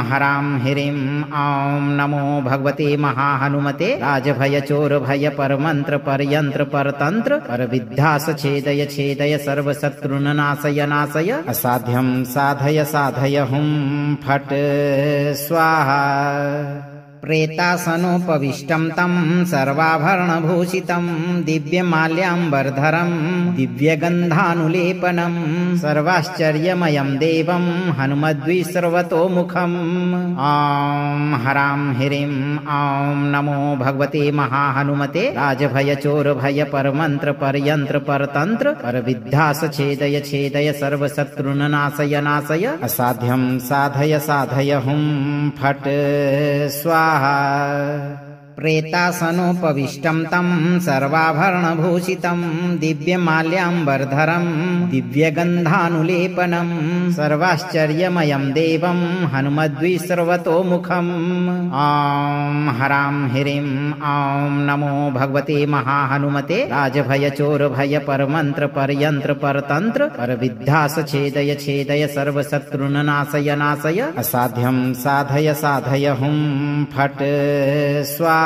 हरां ह्रीं ॐ नमो भगवते महाहनुमते राजभयचोरभयपरमन्त्र परयन्त्र परतन्त्र परविद्यास छेदय छेदय सर्वशत्रुन् नाशय नाशय असाध्यं साधय साधय हुं फट् स्वाहा। प्रेतासनोपविष्टं तं सर्वाभरणभूषितं दिव्यमाल्याम्बरधरं दिव्यगन्धानुलेपनं सर्वाश्चर्यमयं देवं हनुमद्विसर्वतोमुखम्। ॐ हरां ह्रीं ॐ नमो भगवते महाहनुमते राजभयचोरभयपरमन्त्र परयन्त्र परतन्त्र परविद्यास छेदय छेदय सर्वशत्रुन् नाशय नाशय असाध्यं साधय साधय हुं फट् स्वाहा। प्रेतासनोपविष्टं तं सर्वाभरणभूषितं दिव्यमाल्याम्बरधरं दिव्यगन्धानुलेपनं सर्वाश्चर्यमयं देवं हनुमद्विसर्वतोमुखम्। ॐ हरां ह्रीं ॐ नमो भगवते महाहनुमते राजभयचोरभयपरमन्त्र परयन्त्र परतन्त्र परविद्यास छेदय छेदय सर्वशत्रुन् नाशय नाशय असाध्यं साधय साधय हुं फट् स्वाहा।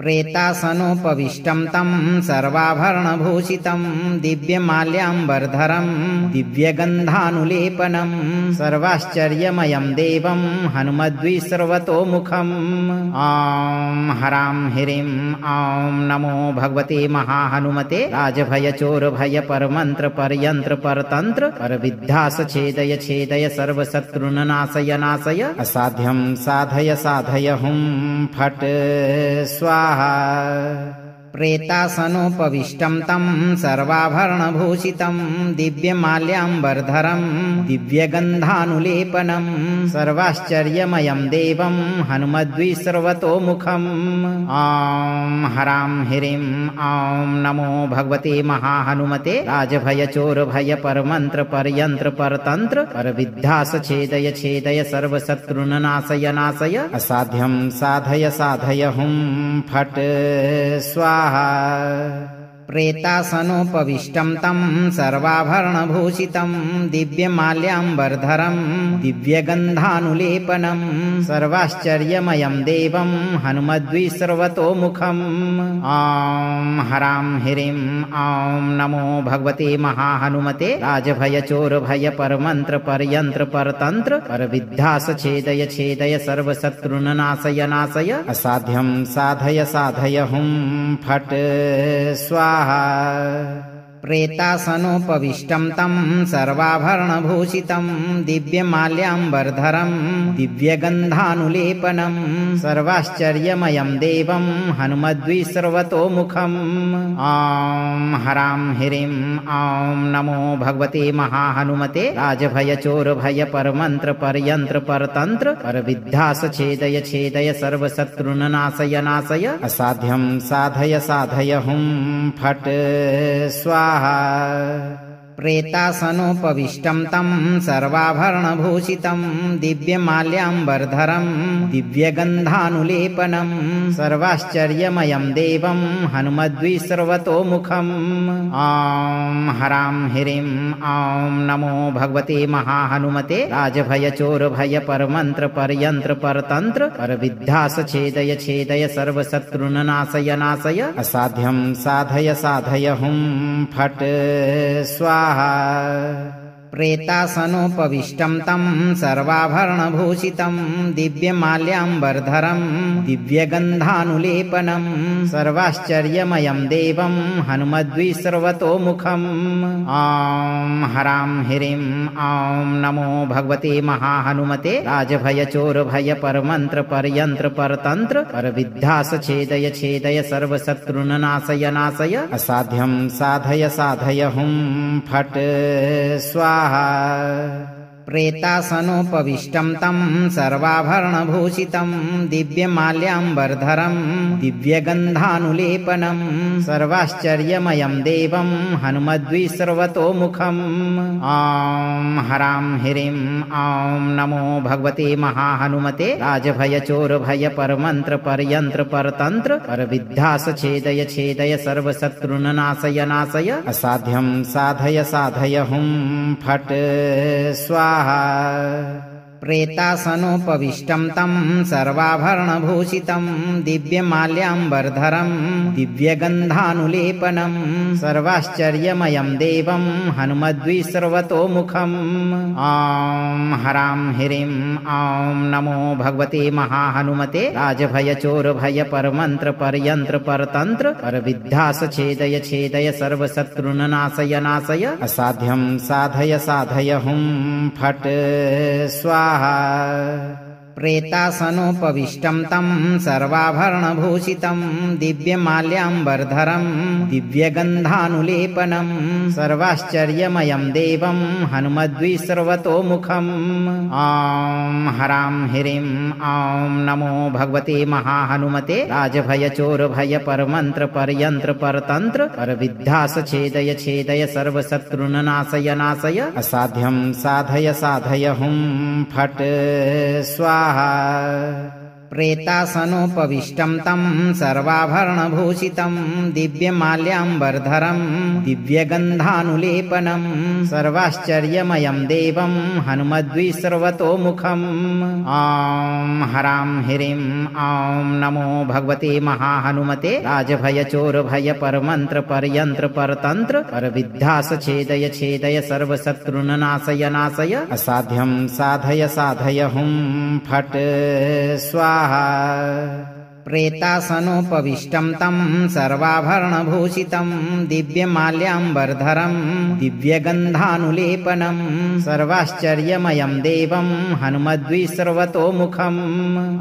प्रेतासनोपविष्टं तं सर्वाभरणभूषितं दिव्यमाल्याम्बरधरं दिव्यगन्धानुलेपनं सर्वाश्चर्यमयं देवं हनुमद्विसर्वतोमुखम्। ॐ हरां ह्रीं ॐ नमो भगवते महाहनुमते राजभयचोरभयपरमन्त्र परयन्त्र परतन्त्र परविद्यास छेदय छेदय सर्वशत्रुन् नाशय नाशय असाध्यं साधय साधय हुं फट् स्वाहा। प्रेतासनोपविष्टं तं सर्वाभरणभूषितं दिव्यमाल्याम्बरधरं दिव्यगन्धानुलेपनं सर्वाश्चर्यमयं देवं हनुमद्विसर्वतोमुखम्। ॐ हरां ह्रीं ॐ नमो भगवते महाहनुमते राजभयचोरभयपरमन्त्र परयन्त्र परतन्त्र परविद्यास छेदय छेदय सर्वशत्रुन् नाशय नाशय असाध्यं साधय साधय हुं फट् स्वाहा। प्रेतासनोपविष्टं तं सर्वाभरणभूषितं दिव्यमाल्याम्बरधरं दिव्यगन्धानुलेपनं सर्वाश्चर्यमयं देवं हनुमद्विसर्वतोमुखम्। ॐ हरां ह्रीं ॐ नमो भगवते महाहनुमते राजभयचोरभयपरमन्त्र परयन्त्र परतन्त्र परविद्यास छेदय छेदय सर्वशत्रुन् नाशय नाशय असाध्यं साधय साधय हुं फट् स्वाहा। प्रेतासनोपविष्टं तं सर्वाभरणभूषितं दिव्यमाल्याम्बरधरं दिव्यगन्धानुलेपनं सर्वाश्चर्यमयं देवं हनुमद्विसर्वतोमुखम्। ॐ हरां ह्रीं ॐ नमो भगवते महाहनुमते राजभयचोरभयपरमन्त्र परयन्त्र परतन्त्र परविद्यास छेदय छेदय सर्वशत्रुन् नाशय नाशय असाध्यं साधय साधय हुं फट् स्वाहा। प्रेतासनोपविष्टं तं सर्वाभरणभूषितं दिव्यमाल्याम्बरधरं दिव्यगन्धानुलेपनं सर्वाश्चर्यमयं देवं हनुमद्विसर्वतोमुखम्। ॐ हरां ह्रीं ॐ नमो भगवते महाहनुमते राजभयचोरभयपरमन्त्र परयन्त्र परतन्त्र परविद्यास छेदय छेदय सर्वशत्रुन् नाशय नाशय असाध्यं साधय साधय हुं फट् स्वाहा। प्रेतासनोपविष्टं तं सर्वाभरणभूषितं दिव्यमाल्याम्बरधरं दिव्यगन्धानुलेपनं सर्वाश्चर्यमयं देवं हनुमद्विसर्वतोमुखम्। ॐ हरां ह्रीं ॐ नमो भगवते महाहनुमते राजभयचोरभयपरमन्त्र परयन्त्र परतन्त्र परविद्यास छेदय छेदय सर्वशत्रुन् नाशय नाशय असाध्यं साधय साधय हुं फट् स्वाहा। प्रेतासनोपविष्टं तं सर्वाभरणभूषितं दिव्यमाल्याम्बरधरं दिव्यगन्धानुलेपनं सर्वाश्चर्यमयं देवं हनुमद्विसर्वतोमुखम्। ॐ हरां ह्रीं ॐ नमो भगवते महाहनुमते राजभयचोरभयपरमन्त्र परयन्त्र परतन्त्र परविद्यास छेदय छेदय सर्वशत्रुन् नाशय नाशय असाध्यं साधय साधय हुं फट् स्वाहा। प्रेतासनोपविष्टं तं सर्वाभरणभूषितं दिव्यमाल्याम्बरधरं दिव्यगन्धानुलेपनं सर्वाश्चर्यमयं देवं हनुमद्विसर्वतोमुखम्। ॐ हरां ह्रीं ॐ नमो भगवते महाहनुमते राजभयचोरभयपरमन्त्र परयन्त्र परतन्त्र परविद्यास छेदय छेदय सर्वशत्रुन् नाशय नाशय असाध्यं साधय साधय हुं फट् स्वाहा। प्रेतासनोपविष्टं तं सर्वाभरणभूषितं दिव्यमाल्याम्बरधरं दिव्यगन्धानुलेपनं सर्वाश्चर्यमयं देवं हनुमद्विसर्वतोमुखम्। ॐ हरां ह्रीं ॐ नमो भगवते महाहनुमते राजभयचोरभयपरमन्त्र परयन्त्र परतन्त्र परविद्यास छेदय छेदय सर्वशत्रुन् नाशय नाशय असाध्यं साधय साधय हुं फट् स्वाहा। प्रेतासनोपविष्टं तं सर्वाभरणभूषितं दिव्यमाल्याम्बरधरं दिव्यगन्धानुलेपनं सर्वाश्चर्यमयं देवं हनुमद्विसर्वतोमुखम्। ॐ हरां ह्रीं ॐ नमो भगवते महाहनुमते राजभयचोरभयपरमन्त्र परयन्त्र परतन्त्र परविद्यास छेदय छेदय सर्वशत्रुन् नाशय नाशय असाध्यं साधय साधय हुं फट् स्वाहा। प्रेतासनोपविष्टं तं सर्वाभरणभूषितं दिव्यमाल्याम्बरधरं दिव्यगन्धानुलेपनं सर्वाश्चर्यमयं देवं हनुमद्विसर्वतोमुखम्।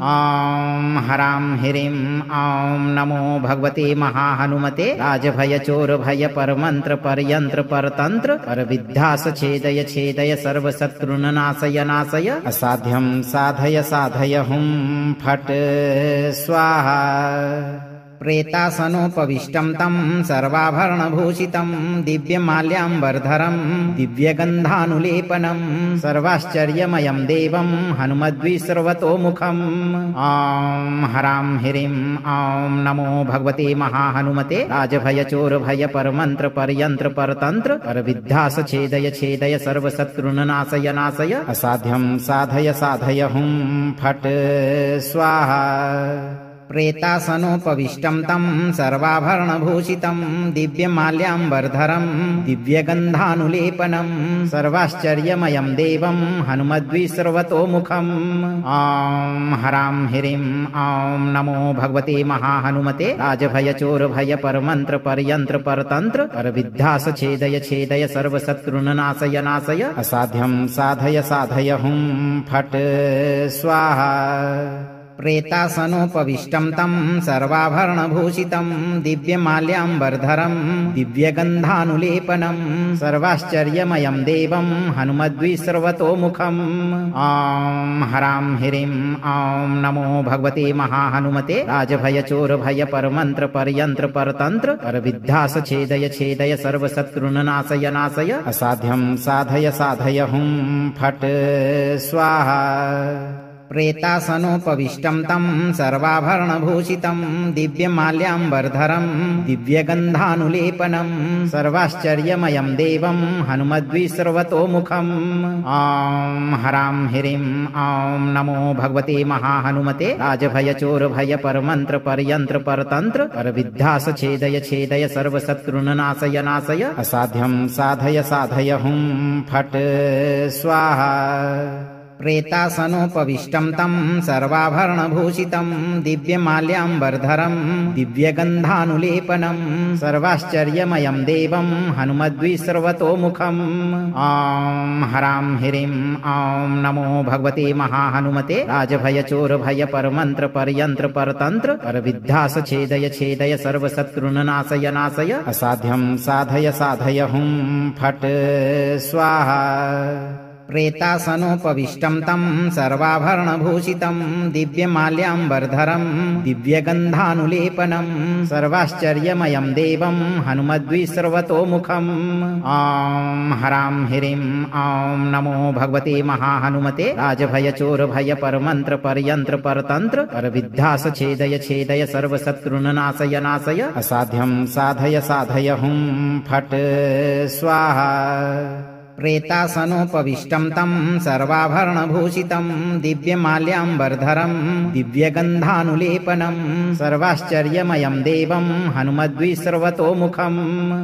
ॐ हरां ह्रीं ॐ नमो भगवते महाहनुमते राजभयचोरभयपरमन्त्र परयन्त्र परतन्त्र परविद्यास छेदय छेदय सर्वशत्रुन् नाशय नाशय असाध्यं साधय साधय हुं फट् स्वाहा। प्रेतासनोपविष्टं तं सर्वाभरणभूषितं दिव्यमाल्याम्बरधरं दिव्यगन्धानुलेपनं सर्वाश्चर्यमयं देवं हनुमद्विसर्वतोमुखम्। ॐ हरां ह्रीं ॐ नमो भगवते महाहनुमते राजभयचोरभयपरमन्त्र परयन्त्र परतन्त्र परविद्यास छेदय छेदय सर्वशत्रुन् नाशय नाशय असाध्यं साधय साधय हुं फट् स्वाहा। प्रेतासनोपविष्टं तं सर्वाभरणभूषितं दिव्यमाल्याम्बरधरं दिव्यगन्धानुलेपनं सर्वाश्चर्यमयं देवं हनुमद्विसर्वतोमुखम्। ॐ हरां ह्रीं ॐ नमो भगवते महाहनुमते राजभयचोरभयपरमन्त्र परयन्त्र परतन्त्र परविद्यास छेदय छेदय सर्वशत्रुन् नाशय नाशय असाध्यं साधय साधय हुं फट् स्वाहा। प्रेतासनोपविष्टं तं सर्वाभरणभूषितं दिव्यमाल्याम्बरधरं दिव्यगन्धानुलेपनं सर्वाश्चर्यमयं देवं हनुमद्विसर्वतोमुखम्। ॐ हरां ह्रीं ॐ नमो भगवते महाहनुमते राजभयचोरभयपरमन्त्र परयन्त्र परतन्त्र परविद्यास छेदय छेदय सर्वशत्रुन् नाशय नाशय असाध्यं साधय साधय हुं फट् स्वाहा। प्रेतासनोपविष्टं तं सर्वाभरणभूषितं दिव्यमाल्याम्बरधरं दिव्यगन्धानुलेपनं सर्वाश्चर्यमयं देवं हनुमद्विसर्वतोमुखम्। ॐ हरां ह्रीं ॐ नमो भगवते महाहनुमते राजभयचोरभयपरमन्त्र परयन्त्र परतन्त्र परविद्यास छेदय छेदय सर्वशत्रुन् नाशय नाशय असाध्यं साधय साधय हुं फट् स्वाहा। प्रेतासनोपविष्टं तं सर्वाभरणभूषितं दिव्यमाल्याम्बरधरं दिव्यगन्धानुलेपनं सर्वाश्चर्यमयं देवं हनुमद्विसर्वतोमुखम्। ॐ हरां ह्रीं ॐ नमो भगवते महाहनुमते राजभयचोरभयपरमन्त्र परयन्त्र परतन्त्र परविद्यास छेदय छेदय सर्वशत्रुन् नाशय नाशय असाध्यं साधय साधय हुं फट् स्वाहा। प्रेतासनोपविष्टं तं सर्वाभरणभूषितं दिव्यमाल्याम्बरधरं दिव्यगन्धानुलेपनं सर्वाश्चर्यमयं देवं हनुमद्विसर्वतोमुखम्। ॐ हरां ह्रीं ॐ नमो भगवते महाहनुमते राजभयचोरभयपरमन्त्र परयन्त्र परतन्त्र परविद्यास छेदय छेदय सर्वशत्रुन् नाशय नाशय असाध्यं साधय साधय हुं फट् स्वाहा। प्रेतासनोपविष्टं तं सर्वाभरणभूषितं दिव्यमाल्याम्बरधरं दिव्यगन्धानुलेपनं सर्वाश्चर्यमयं देवं हनुमद्विसर्वतोमुखम्।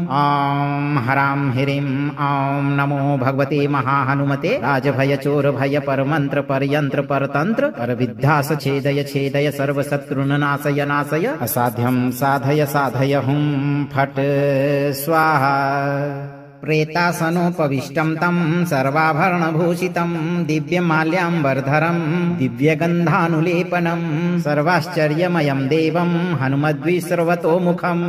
ॐ हरां ह्रीं ॐ नमो भगवते महाहनुमते राजभयचोरभयपरमन्त्र परयन्त्र परतन्त्र परविद्यास छेदय छेदय सर्वशत्रुन् नाशय नाशय असाध्यं साधय साधय हुं फट् स्वाहा। प्रेतासनोपविष्टं तं सर्वाभरणभूषितं दिव्यमाल्याम्बरधरं दिव्यगन्धानुलेपनं सर्वाश्चर्यमयं देवं हनुमद्विसर्वतोमुखम्।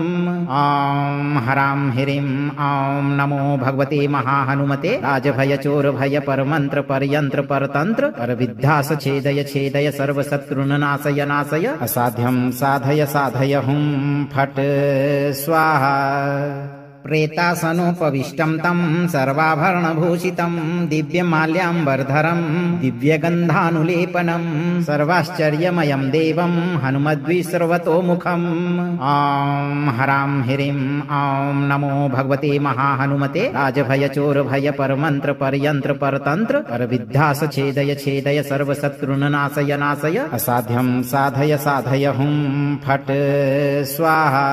ॐ हरां ह्रीं ॐ नमो भगवते महाहनुमते राजभयचोरभयपरमन्त्र परयन्त्र परतन्त्र परविद्यास छेदय छेदय सर्वशत्रुन् नाशय नाशय असाध्यं साधय साधय हुं फट् स्वाहा। प्रेतासनोपविष्टं तं सर्वाभरणभूषितं दिव्यमाल्याम्बरधरं दिव्यगन्धानुलेपनं सर्वाश्चर्यमयं देवं हनुमद्विसर्वतोमुखम्। ॐ हरां ह्रीं ॐ नमो भगवते महाहनुमते राजभयचोरभयपरमन्त्र परयन्त्र परतन्त्र परविद्धास छेदय छेदय सर्वशत्रुन्नाशय नाशय असाध्यं साधय साधय हुं फट् स्वाहा।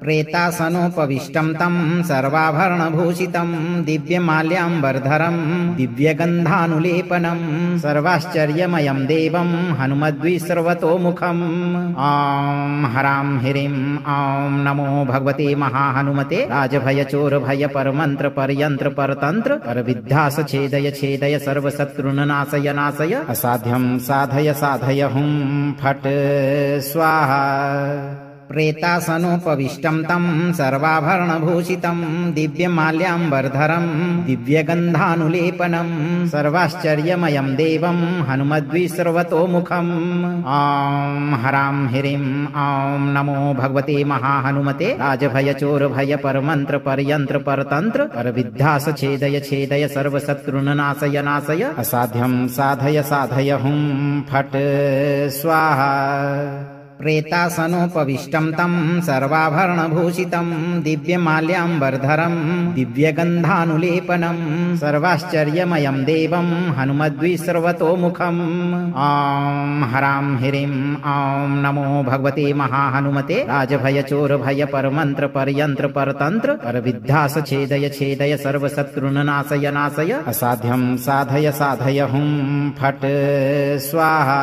प्रेतासनोपविष्टं तं सर्वाभरणभूषितं दिव्यमाल्याम्बरधरं दिव्यगन्धानुलेपनं सर्वाश्चर्यमयं देवं हनुमद्विसर्वतोमुखम्। ॐ हरां ह्रीं ॐ नमो भगवते महाहनुमते राजभयचोरभयपरमन्त्र परयन्त्र परतन्त्र परविद्धास छेदय छेदय सर्वशत्रुन्नाशय नाशय असाध्यं साधय साधय हुं फट् स्वाहा। प्रेतासनोपविष्टं तं सर्वाभरणभूषितं दिव्यमाल्याम्बरधरं दिव्यगन्धानुलेपनं सर्वाश्चर्यमयं देवं हनुमद्विसर्वतोमुखम्। ॐ हरां ह्रीं ॐ नमो भगवते महाहनुमते राजभयचोरभयपरमन्त्र परयन्त्र परतन्त्र परविद्धास छेदय छेदय सर्वशत्रुन्नाशय नाशय असाध्यं साधय साधय हुं फट् स्वाहा। प्रेतासनोपविष्टं तं सर्वाभरणभूषितं दिव्यमाल्याम्बरधरं दिव्यगन्धानुलेपनं सर्वाश्चर्यमयं देवं हनुमद्विसर्वतोमुखम्। ॐ हरां ह्रीं ॐ नमो भगवते महाहनुमते राजभयचोरभयपरमन्त्र परयन्त्र परतन्त्र परविद्धास छेदय छेदय सर्वशत्रुन्नाशय नाशय असाध्यं साधय साधय हुं फट् स्वाहा।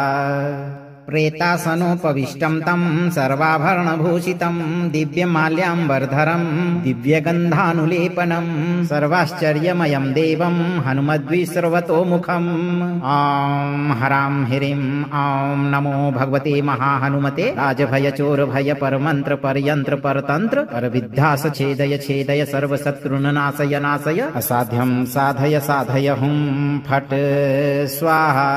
प्रेतासनोपविष्टं तं सर्वाभरणभूषितं दिव्यमाल्याम्बरधरं दिव्यगन्धानुलेपनं सर्वाश्चर्यमयं देवं हनुमद्विसर्वतोमुखम्। ॐ हरां ह्रीं ॐ नमो भगवते महाहनुमते राजभयचोरभयपरमन्त्र परयन्त्र परतन्त्र परविद्धास छेदय छेदय सर्वशत्रुन्नाशय नाशय असाध्यं साधय साधय हुं फट् स्वाहा।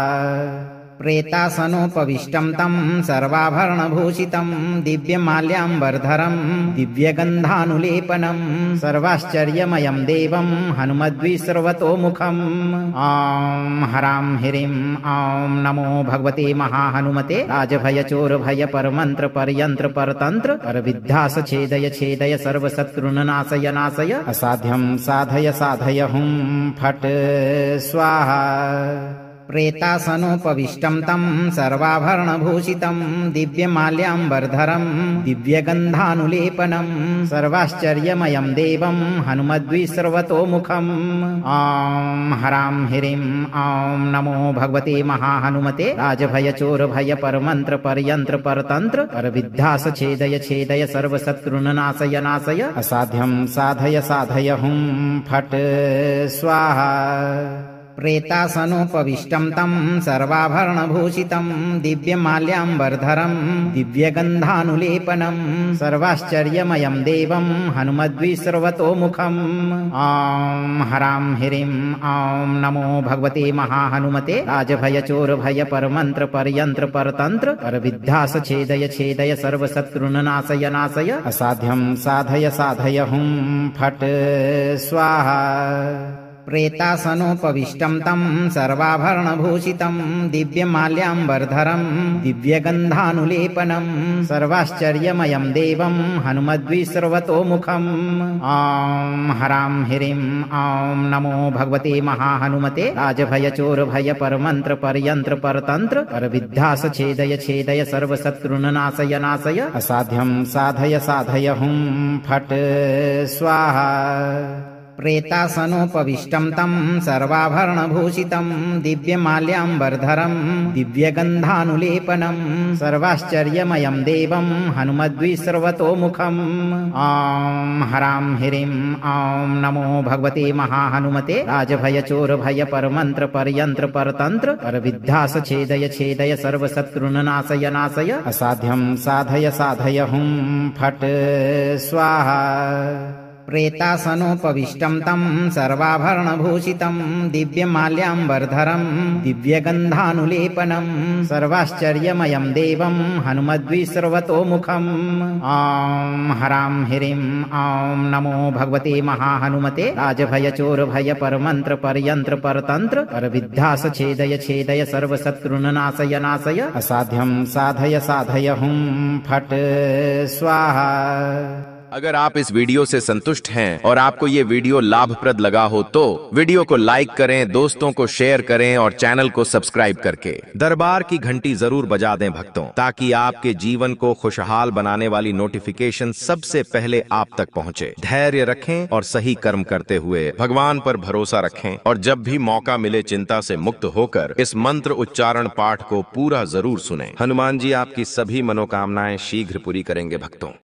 प्रेतासनोपविष्टं तं सर्वाभरणभूषितं दिव्यमाल्याम्बरधरं दिव्यगन्धानुलेपनं सर्वाश्चर्यमयं देवं हनुमद्विसर्वतोमुखम्। ॐ हरां ह्रीं ॐ नमो भगवते महाहनुमते राजभयचोरभयपरमन्त्र परयन्त्र परतन्त्र परविद्धास छेदय छेदय सर्वशत्रुन्नाशय नाशय असाध्यं साधय साधय हुं फट् स्वाहा। प्रेतासनोपविष्टं तं सर्वाभरणभूषितं दिव्यमाल्याम्बरधरं दिव्यगन्धानुलेपनं सर्वाश्चर्यमयं देवं हनुमद्विसर्वतोमुखम्। ॐ हरां ह्रीं ॐ नमो भगवते महाहनुमते राजभयचोरभयपरमन्त्र परयन्त्र परतन्त्र परविद्धास छेदय छेदय सर्वशत्रुन्नाशय नाशय असाध्यं साधय साधय हुं फट् स्वाहा। प्रेतासनोपविष्टं तं सर्वाभरणभूषितं दिव्यमाल्याम्बरधरं दिव्यगन्धानुलेपनं सर्वाश्चर्यमयं देवं हनुमद्विसर्वतोमुखम्। ॐ हरां ह्रीं ॐ नमो भगवते महाहनुमते राजभयचोरभयपरमन्त्र परयन्त्र परतन्त्र परविद्धास छेदय छेदय सर्वशत्रुन्नाशय नाशय असाध्यं साधय साधय हुं फट् स्वाहा। प्रेतासनोपविष्टं तं सर्वाभरणभूषितं दिव्यमाल्याम्बरधरं दिव्यगन्धानुलेपनं सर्वाश्चर्यमयं देवं हनुमद्विसर्वतोमुखम्। ॐ हरां ह्रीं ॐ नमो भगवते महाहनुमते राजभयचोरभयपरमन्त्र परयन्त्र परतन्त्र परविद्धास छेदय छेदय सर्वशत्रुन्नाशय नाशय असाध्यं साधय साधय हुं फट् स्वाहा। प्रेतासनोपविष्टं तं सर्वाभरणभूषितं दिव्यमाल्याम्बरधरं दिव्यगन्धानुलेपनं सर्वाश्चर्यमयं देवं हनुमद्विसर्वतोमुखम्। ॐ हरां ह्रीं ॐ नमो भगवते महाहनुमते राजभयचोरभयपरमन्त्र परयन्त्र परतन्त्र परविद्धास छेदय छेदय सर्वशत्रुन्नाशय नाशय असाध्यं साधय साधय हुं फट् स्वाहा। प्रेतासनोपविष्टं तं सर्वाभरणभूषितं दिव्यमाल्याम्बरधरं दिव्यगन्धानुलेपनं सर्वाश्चर्यमयं देवं हनुमद्विसर्वतोमुखम् ॐ हरां ह्रीं ॐ नमो भगवते महाहनुमते राजभयचोरभय परमन्त्र परयन्त्र परतन्त्र परविद्यास छेदय छेदय सर्वशत्रुन्नाशय नाशय असाध्यं साधय साधय हुं फट् स्वाहा। अगर आप इस वीडियो से संतुष्ट हैं और आपको ये वीडियो लाभप्रद लगा हो तो वीडियो को लाइक करें, दोस्तों को शेयर करें और चैनल को सब्सक्राइब करके दरबार की घंटी जरूर बजा दें भक्तों, ताकि आपके जीवन को खुशहाल बनाने वाली नोटिफिकेशन सबसे पहले आप तक पहुंचे। धैर्य रखें और सही कर्म करते हुए भगवान पर भरोसा रखें और जब भी मौका मिले चिंता से मुक्त होकर इस मंत्र उच्चारण पाठ को पूरा जरूर सुनें। हनुमान जी आपकी सभी मनोकामनाएं शीघ्र पूरी करेंगे भक्तों।